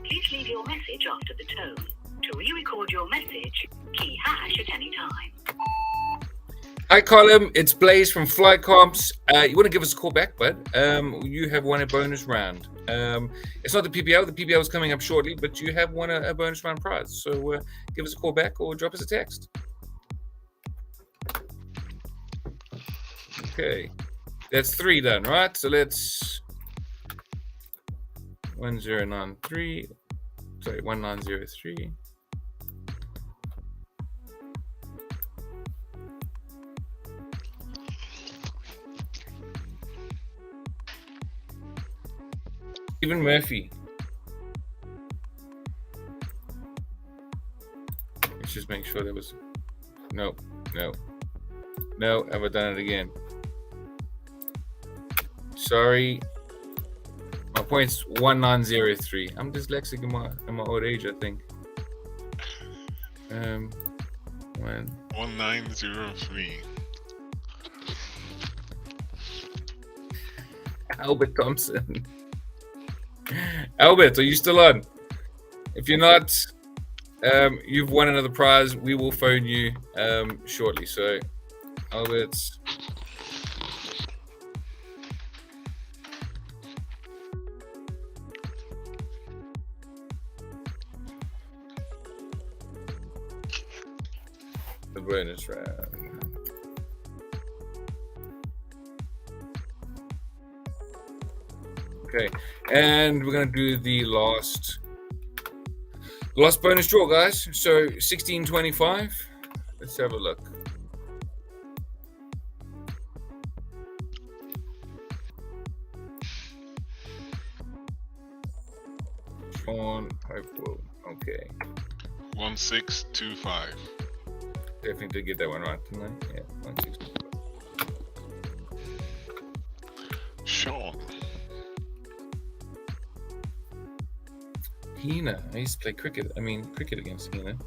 Please leave your message after the tone. To re-record your message, key hash at any time. Hi, Colin. It's Blaze from Flycomps. You want to give us a call back, bud? You have won a bonus round. It's not the PPL. The PPL is coming up shortly, but you have won a bonus round prize. So give us a call back or drop us a text. Okay. That's 3 done, right? So let's 1093. Sorry, 1903. Stephen Murphy. Let's just make sure there was no. Have I done it again? Sorry. My point's 1903. I'm dyslexic in my old age, I think. 1903. Albert Thompson. Albert, are you still on? If you're not, you've won another prize. We will phone you shortly. So, Albert's. The bonus round. Okay, and we're gonna do the last bonus draw, guys. So 1625. Let's have a look. Sean Hopewell. Okay. 1625. Definitely did get that one right, didn't I? Yeah, 1625. Sean. Hina. I used to play cricket. Cricket against Hina.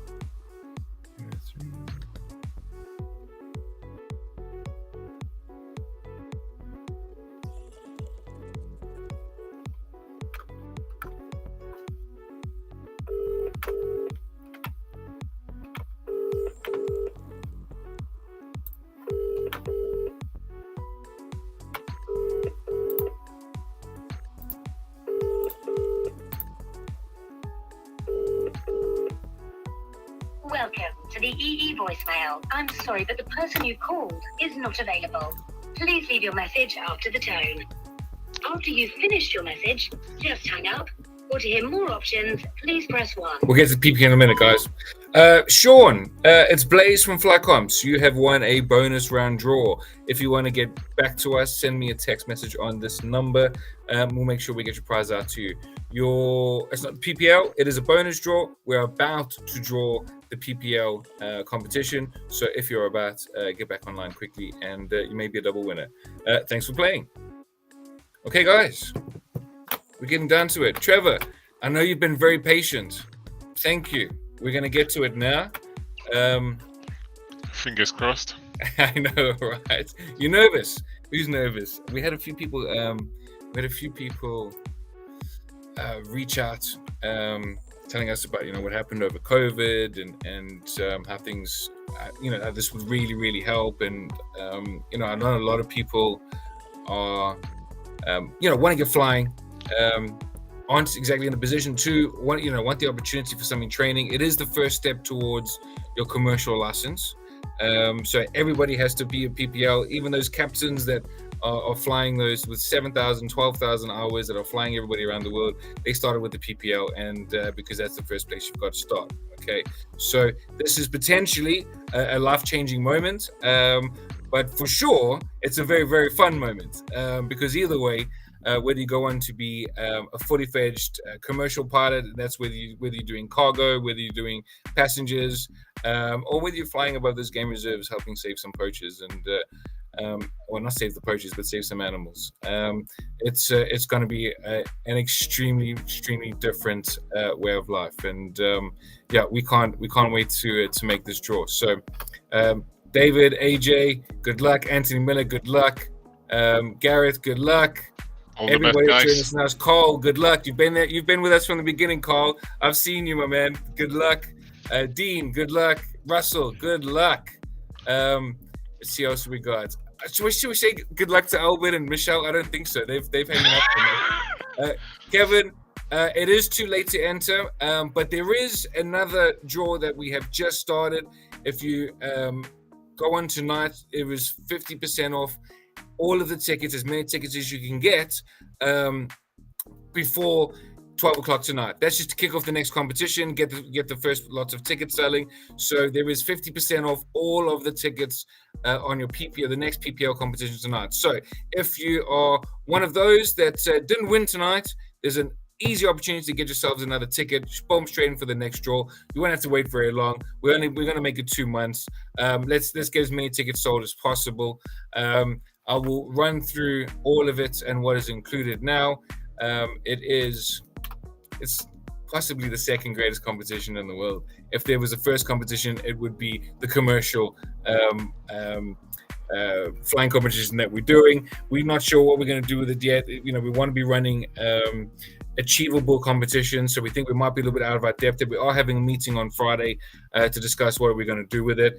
Welcome to the EE voicemail. I'm sorry, but the person you called is not available. Please leave your message after the tone. After you've finished your message, just hang up. Or to hear more options, please press 1. We'll get to PP in a minute, guys. Sean, it's Blaze from Flycomps. You have won a bonus round draw. If you want to get back to us, send me a text message on this number. We'll make sure we get your prize out to you. It's not the PPL, it is a bonus draw. We're about to draw the PPL competition. So if you're about, get back online quickly and you may be a double winner. Thanks for playing. Okay, guys, we're getting down to it. Trevor, I know you've been very patient. Thank you. We're going to get to it now. Fingers crossed. I know, right? You're nervous. Who's nervous? We had a few people reach out telling us about what happened over COVID and how things how this would really help. And I know a lot of people are want to get flying, aren't exactly in a position to want the opportunity for something training. It is the first step towards your commercial license. So everybody has to be a PPL, even those captains that are flying those with 7,000, 12,000 hours that are flying everybody around the world. They started with the PPL, and because that's the first place you've got to start. Okay, so this is potentially a life-changing moment, but for sure it's a very fun moment, because either way, whether you go on to be a fully fledged commercial pilot, that's whether you're doing cargo, whether you're doing passengers, or whether you're flying above those game reserves, helping save some poachers and well, not save the poachers, but save some animals. It's going to be an extremely different way of life, and we can't wait to make this draw. So, David, AJ, good luck. Anthony Miller, good luck. Gareth, good luck. Everybody joining us now. Carl, good luck. You've been there. You've been with us from the beginning, Carl. I've seen you, my man. Good luck. Dean, good luck. Russell, good luck. Let's see what else we got. Should we say good luck to Albert and Michelle? I don't think so. They've hanging up. Kevin, it is too late to enter, but there is another draw that we have just started. If you go on tonight, it was 50% off all of the tickets, as many tickets as you can get, before 12 o'clock tonight. That's just to kick off the next competition, get the first lots of tickets selling. So there is 50% off all of the tickets on your PPL, the next PPL competition tonight. So if you are one of those that didn't win tonight, there's an easy opportunity to get yourselves another ticket. Boom, straight in for the next draw. You won't have to wait very long. We're going to make it 2 months. Let's get as many tickets sold as possible. I will run through all of it and what is included now. It's possibly the second greatest competition in the world. If there was a first competition, it would be the commercial flying competition that we're doing. We're not sure what we're going to do with it yet. We want to be running achievable competition, so we think we might be a little bit out of our depth. We are having a meeting on Friday to discuss what we're going to do with it.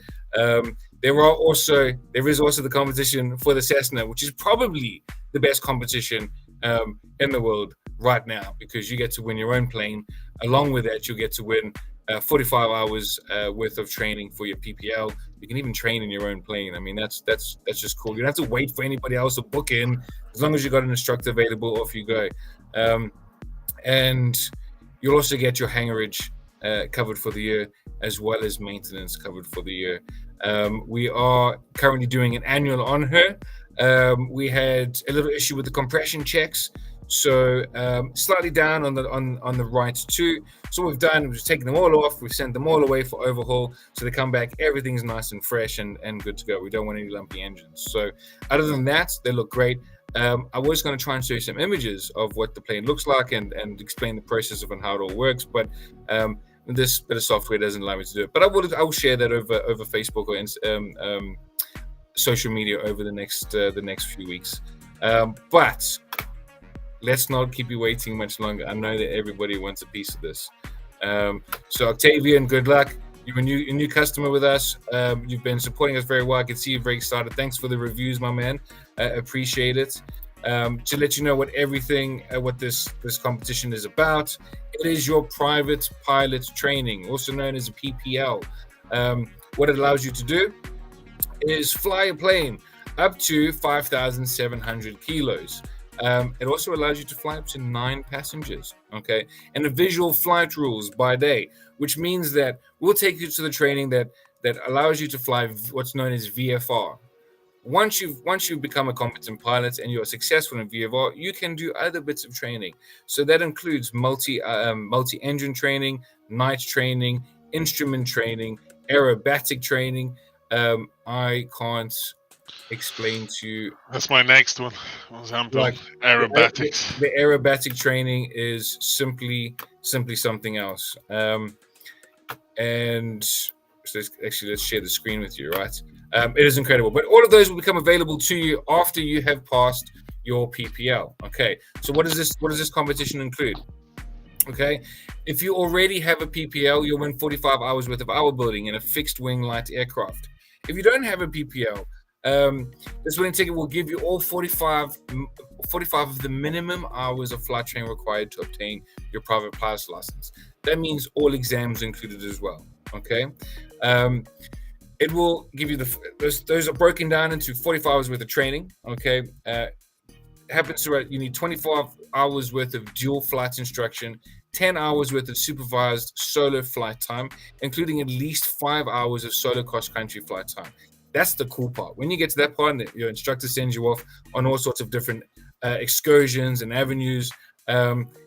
There is also the competition for the Cessna, which is probably the best competition in the world right now, because you get to win your own plane. Along with that, you get to win 45 hours worth of training for your PPL. You can even train in your own plane. I mean, that's just cool. You don't have to wait for anybody else to book in. As long as you got an instructor available, off you go. And you'll also get your hangarage covered for the year, as well as maintenance covered for the year. We are currently doing an annual on her. We had a little issue with the compression checks, so slightly down on the right too. So what we've done, we've taken them all off. We've sent them all away for overhaul, so they come back. Everything's nice and fresh and good to go. We don't want any lumpy engines. So other than that, they look great. I was going to try and show you some images of what the plane looks like and explain the process of and how it all works, but this bit of software doesn't allow me to do it. But I will share that over Facebook or social media over the next few weeks. But let's not keep you waiting much longer. I know that everybody wants a piece of this. So Octavian, good luck. You're a new customer with us. You've been supporting us very well. I can see you're very excited. Thanks for the reviews, my man. Appreciate it. To let you know what this competition is about, it is your private pilot training, also known as a PPL. What it allows you to do is fly a plane up to 5,700 kilos. It also allows you to fly up to 9 passengers, okay? And the visual flight rules by day, which means that we'll take you to the training that allows you to fly what's known as VFR. Once you've become a competent pilot and you're successful in VFR, you can do other bits of training. So that includes multi-engine training, night training, instrument training, aerobatic training. I can't explain to you. That's my next one. Like, aerobatics. The aerobatic training is simply something else. And so let's share the screen with you, right? It is incredible. But all of those will become available to you after you have passed your PPL. Okay. So what does this competition include? Okay, if you already have a PPL, you'll win 45 hours worth of hour building in a fixed wing light aircraft. If you don't have a PPL, this winning ticket will give you all 45 of the minimum hours of flight training required to obtain your private pilot's license. That means all exams included as well. Okay, it will give you those are broken down into 45 hours worth of training. Okay, happens to you need 25 hours worth of dual flight instruction, 10 hours worth of supervised solo flight time, including at least 5 hours of solo cross-country flight time. That's the cool part. When you get to that part, and your instructor sends you off on all sorts of different excursions and avenues,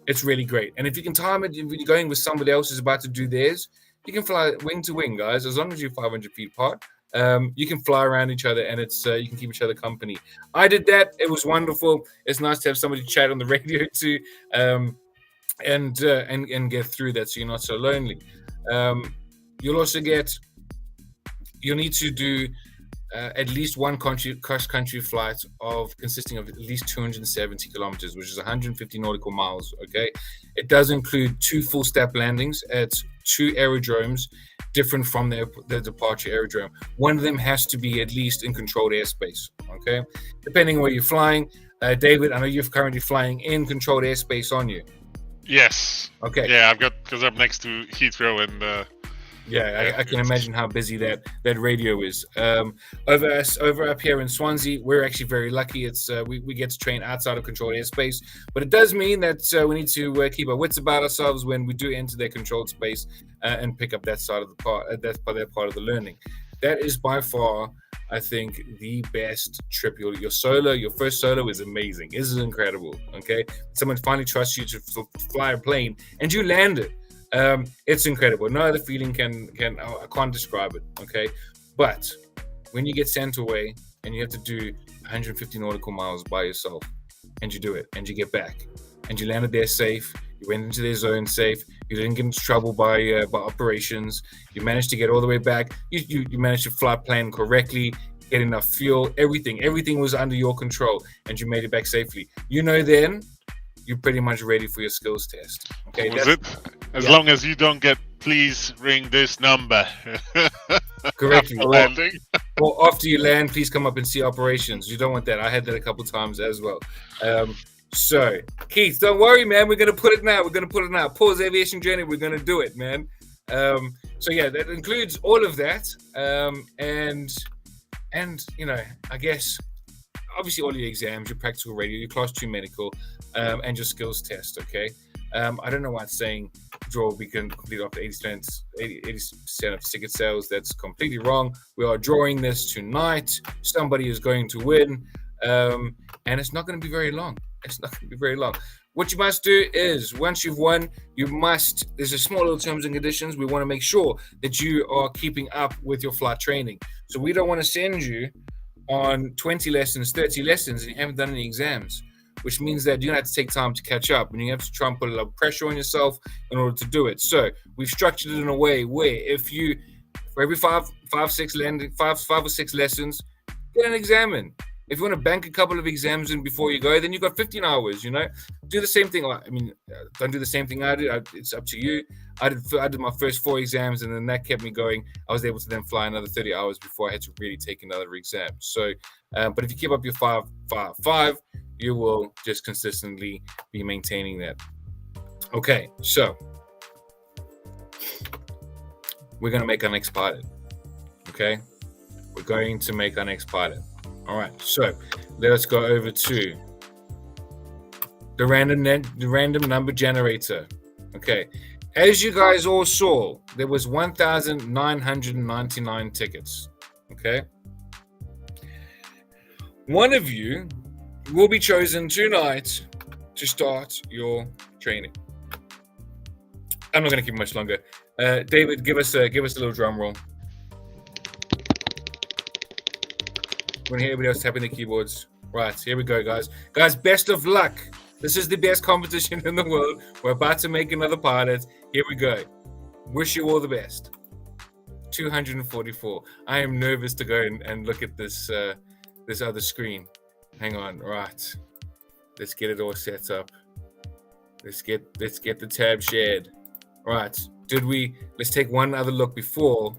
it's really great. And if you can time it, if you're going with somebody else who's about to do theirs, you can fly wing to wing, guys, as long as you're 500 feet apart. You can fly around each other, and it's you can keep each other company. I did that. It was wonderful. It's nice to have somebody to chat on the radio too, and get through that, so you're not so lonely. You'll need to do at least one cross-country flight consisting of at least 270 kilometers, which is 150 nautical miles. Okay, it does include 2 full step landings at 2 aerodromes different from the departure aerodrome. One of them has to be at least in controlled airspace. Okay, depending on where you're flying. David, I know you're currently flying in controlled airspace, aren't you? Yes. Okay. Yeah, because I'm next to Heathrow and. I can imagine how busy that radio is. Over up here in Swansea, we're actually very lucky. It's we get to train outside of controlled airspace, but it does mean that we need to keep our wits about ourselves when we do enter their controlled space and pick up that side of the part. That's that part of the learning. That is by far, I think, the best trip. Your first solo is amazing. This is incredible. Okay, someone finally trusts you to fly a plane and you land it. It's incredible. No other feeling I can't describe it. Okay, but when you get sent away and you have to do 150 nautical miles by yourself, and you do it, and you get back, and you landed there safe, you went into their zone safe, you didn't get into trouble by operations, you managed to get all the way back, you managed to fly plane correctly, get enough fuel, everything was under your control, and you made it back safely. Then you're pretty much ready for your skills test. Okay, as long as you don't get, please ring this number. Correctly. Or after you land, please come up and see operations. You don't want that. I had that a couple times as well. So, Keith, don't worry, man. We're going to put it now. Pause aviation journey. We're going to do it, man. So, yeah, that includes all of that. And I guess, obviously all your exams, your practical radio, your class 2 medical, and your skills test, okay? I don't know why it's saying draw will be completed after 80% of ticket sales. That's completely wrong. We are drawing this tonight. Somebody is going to win, and it's not going to be very long. What you must do is, once you've won, there's a small little terms and conditions. We want to make sure that you are keeping up with your flight training. So we don't want to send you on 20 lessons, 30 lessons, and you haven't done any exams, which means that you're going to have to take time to catch up, and you have to try and put a lot of pressure on yourself in order to do it. So we've structured it in a way where for every five or six lessons, get an exam in. If you want to bank a couple of exams in before you go, then you've got 15 hours, Do the same thing. Don't do the same thing I did. It's up to you. I did my first 4 exams, and then that kept me going. I was able to then fly another 30 hours before I had to really take another exam. So, but if you keep up your 5, you will just consistently be maintaining that. Okay, so we're going to make our next pilot. Okay, we're going to make our next pilot. All right, so let's go over to the random number generator. Okay, as you guys all saw, there was 1,999 tickets. Okay, one of you will be chosen tonight to start your training. I'm not going to keep much longer. David, give us a little drum roll. Want to hear everybody else tapping the keyboards? Right, here we go, guys. Guys, best of luck. This is the best competition in the world. We're about to make another pilot. Here we go. Wish you all the best. 244. I am nervous to go and look at this other screen. Hang on. Right. Let's get it all set up. Let's get the tab shared. Right. Let's take one other look before.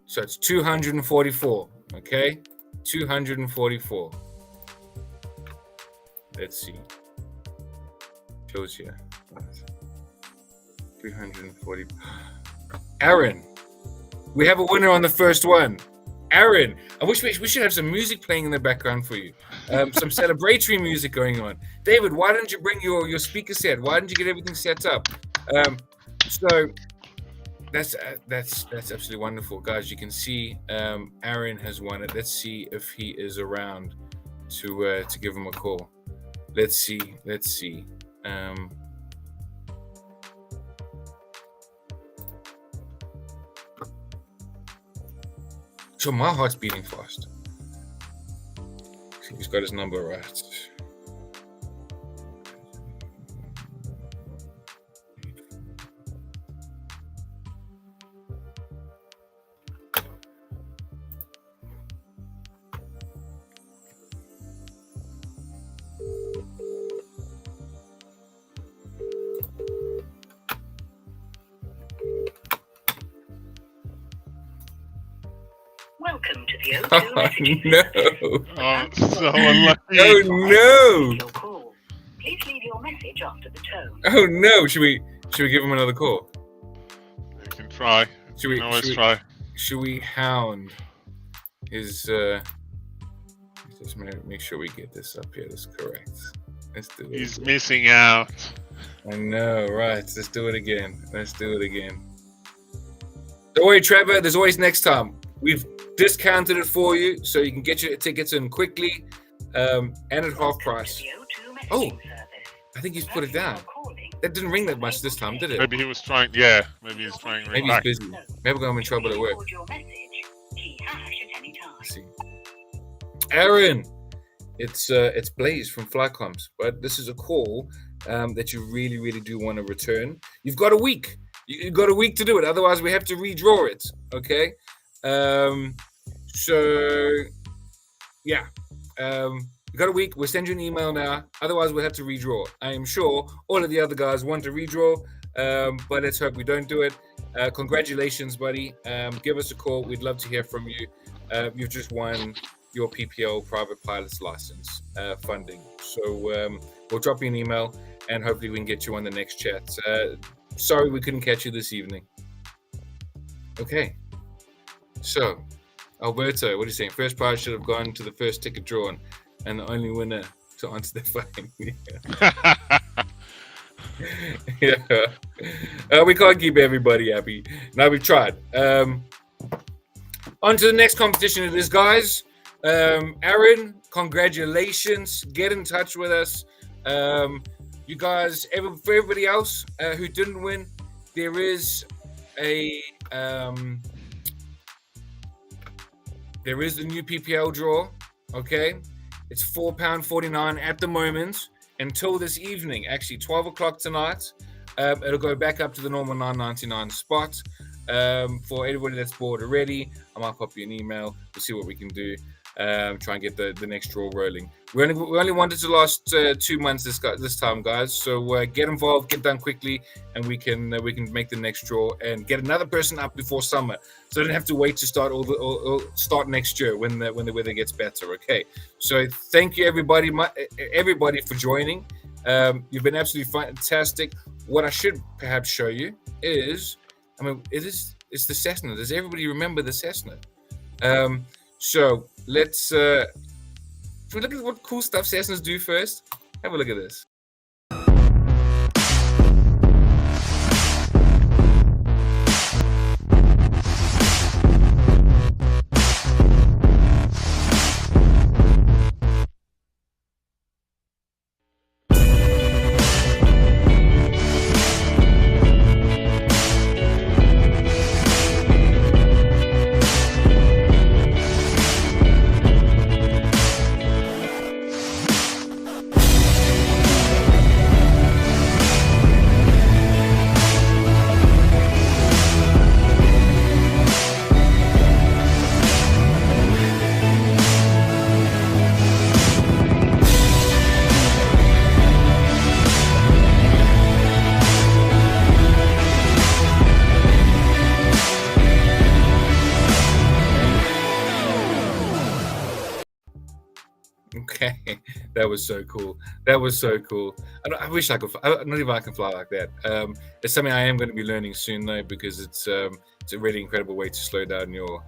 So it's 244. Okay. 244. Let's see. Shows here. 340. Aaron, we have a winner on the first one. Aaron, I wish we should have some music playing in the background for you. Some celebratory music going on. David, why don't you bring your speaker set? Why don't you get everything set up? So that's absolutely wonderful, guys. You can see Aaron has won it. Let's see if he is around to give him a call. Let's see. So my heart's beating fast. He's got his number right. Welcome to the O2 messaging No. Oh, so unlucky. Oh no. Your call. Please leave your message after the tone. Oh no. Should we give him another call? You can try. Should we Always try. Should we hound his just make sure we get this up here. That's correct. Let's do it. He's missing out. I know, right? Let's do it again. Don't worry, Trevor. There's always next time. We've discounted it for you, so you can get your tickets in quickly and at half price. Oh, I think he's put it down. That didn't ring that much this time, did it? Maybe he was trying. Yeah, maybe he's trying. to ring Maybe he's back. busy. Maybe I'm in trouble at work. Let's see. Aaron, it's Blaze from Flycoms, but this is a call that you really, really do want to return. You've got a week. You've got a week to do it. Otherwise, we have to redraw it. Okay. So yeah. You got a week. We'll send you an email now. Otherwise, we'll have to redraw. I am sure all of the other guys want to redraw, but let's hope we don't do it. Congratulations, buddy. Give us a call. We'd love to hear from you. You've just won your PPL private pilot's license funding. So we'll drop you an email and hopefully we can get you on the next chat. Sorry we couldn't catch you this evening. Okay. So, Alberto, what are you saying? First prize should have gone to the first ticket drawn and the only winner to answer the phone. Yeah. We can't keep everybody happy. Now we've tried. On to the next competition it is, guys. Aaron, congratulations. Get in touch with us. You guys, for everybody else who didn't win, there is the new PPL draw. Okay, it's £4.49 at the moment until this evening. Actually, 12 o'clock tonight. It'll go back up to the normal $9.99 spot. For everybody that's bored already, I might pop you an email. We'll see what we can do. Try and get the next draw rolling. We only wanted to last 2 months this time, guys. So get involved, get done quickly, and we can make the next draw and get another person up before summer. So I don't have to wait to start start next year when the weather gets better. Okay. So thank you everybody for joining. You've been absolutely fantastic. What I should perhaps show you is, it's the Cessna. Does everybody remember the Cessna? So let's look at what cool stuff Cessnas do first. Have a look at this. Okay, that was so cool. That was so cool. I wish I could. Not even I can fly like that. It's something I am going to be learning soon though, because it's a really incredible way to slow down your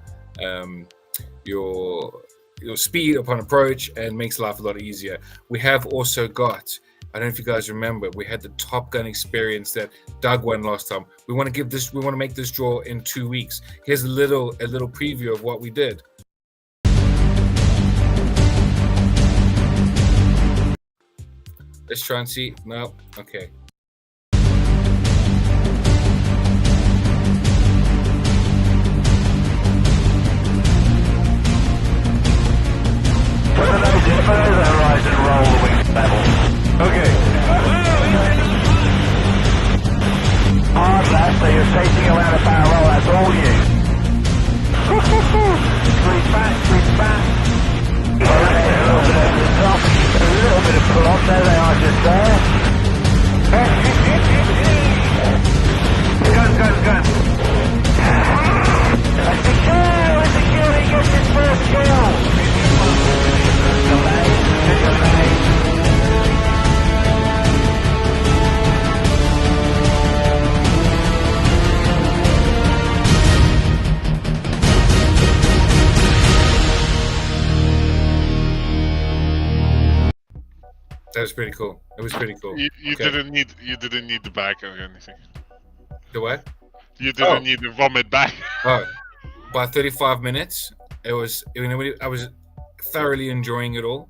speed upon approach and makes life a lot easier. We have also got, I don't know if you guys remember, we had the Top Gun experience that Doug won last time. We want to make this draw in 2 weeks. Here's a little preview of what we did. Let's try and see. No, okay. Okay. Hard left, so you're chasing around a barrel, that's all you. Squeeze back. Okay, a little bit over the top, a little bit of pull on, there they are just there. Gun. That's the kill, he gets his first kill. Delay. That was pretty cool. It was pretty cool. You Okay. didn't need the bag or anything. The what? You didn't need the vomit bag. Oh, by 35 minutes, I was thoroughly enjoying it all.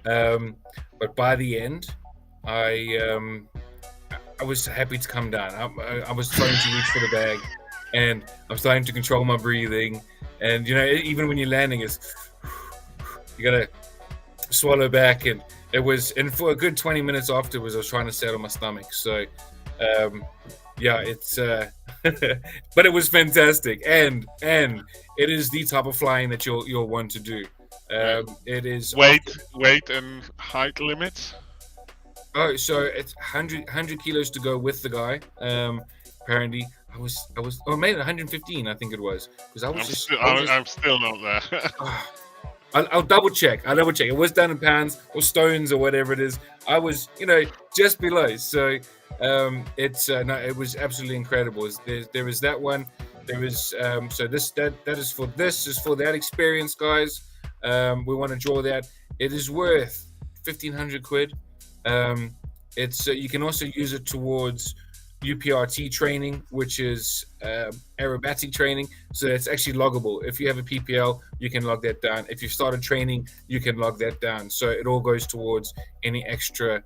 But by the end, I was happy to come down. I was trying to reach for the bag, and I'm starting to control my breathing. And even when you're landing, you gotta swallow back. And for a good 20 minutes afterwards, I was trying to settle my stomach. So, it's but it was fantastic, and it is the type of flying that you'll want to do. It is weight and height limits. Oh, so it's 100 kilos to go with the guy. Apparently, I was maybe 115, I think it was, because I'm still not there. I'll double check. It was done in pounds or stones or whatever it is. I was, just below. So it was absolutely incredible. There is that one. There is so that is for that experience, guys. We want to draw that. It is worth 1,500 quid. It's you can also use it towards UPRT training, which is aerobatic training. So it's actually loggable. If you have a PPL, you can log that down. If you've started training, you can log that down. So it all goes towards any extra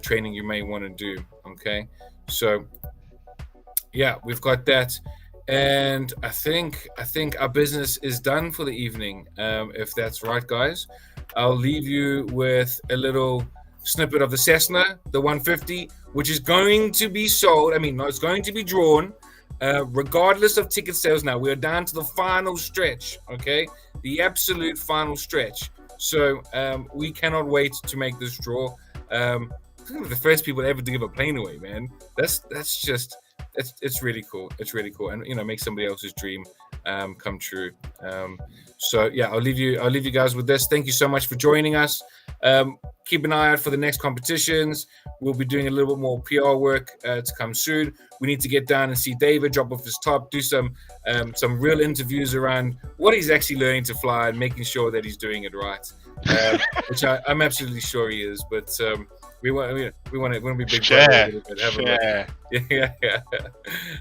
training you may want to do. Okay, so yeah, we've got that, and I think our business is done for the evening. If that's right, guys, I'll leave you with a little snippet of the Cessna, the 150, which is going to be sold. It's going to be drawn, regardless of ticket sales. Now we are down to the final stretch. Okay, the absolute final stretch. So we cannot wait to make this draw. We're the first people ever to give a plane away, man. That's just it's really cool. It's really cool, and make somebody else's dream come true. So yeah, I'll leave you guys with this. Thank you so much for joining us. Keep an eye out for the next competitions. We'll be doing a little bit more PR work to come soon. We need to get down and see David drop off his top, do some real interviews around what he's actually learning to fly and making sure that he's doing it right, which I'm absolutely sure he is. But we want to be big. Share.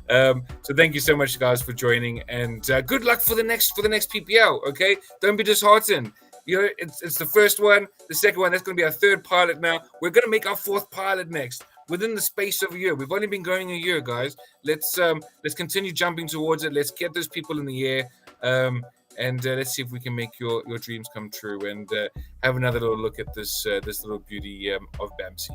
So thank you so much, guys, for joining, and good luck for the next PPL. Okay, don't be disheartened. It's the first one, the second one. That's going to be our third pilot now. We're going to make our fourth pilot next within the space of a year. We've only been going a year, guys. Let's continue jumping towards it. Let's get those people in the air, and let's see if we can make your dreams come true, and have another little look at this little beauty of BAMC.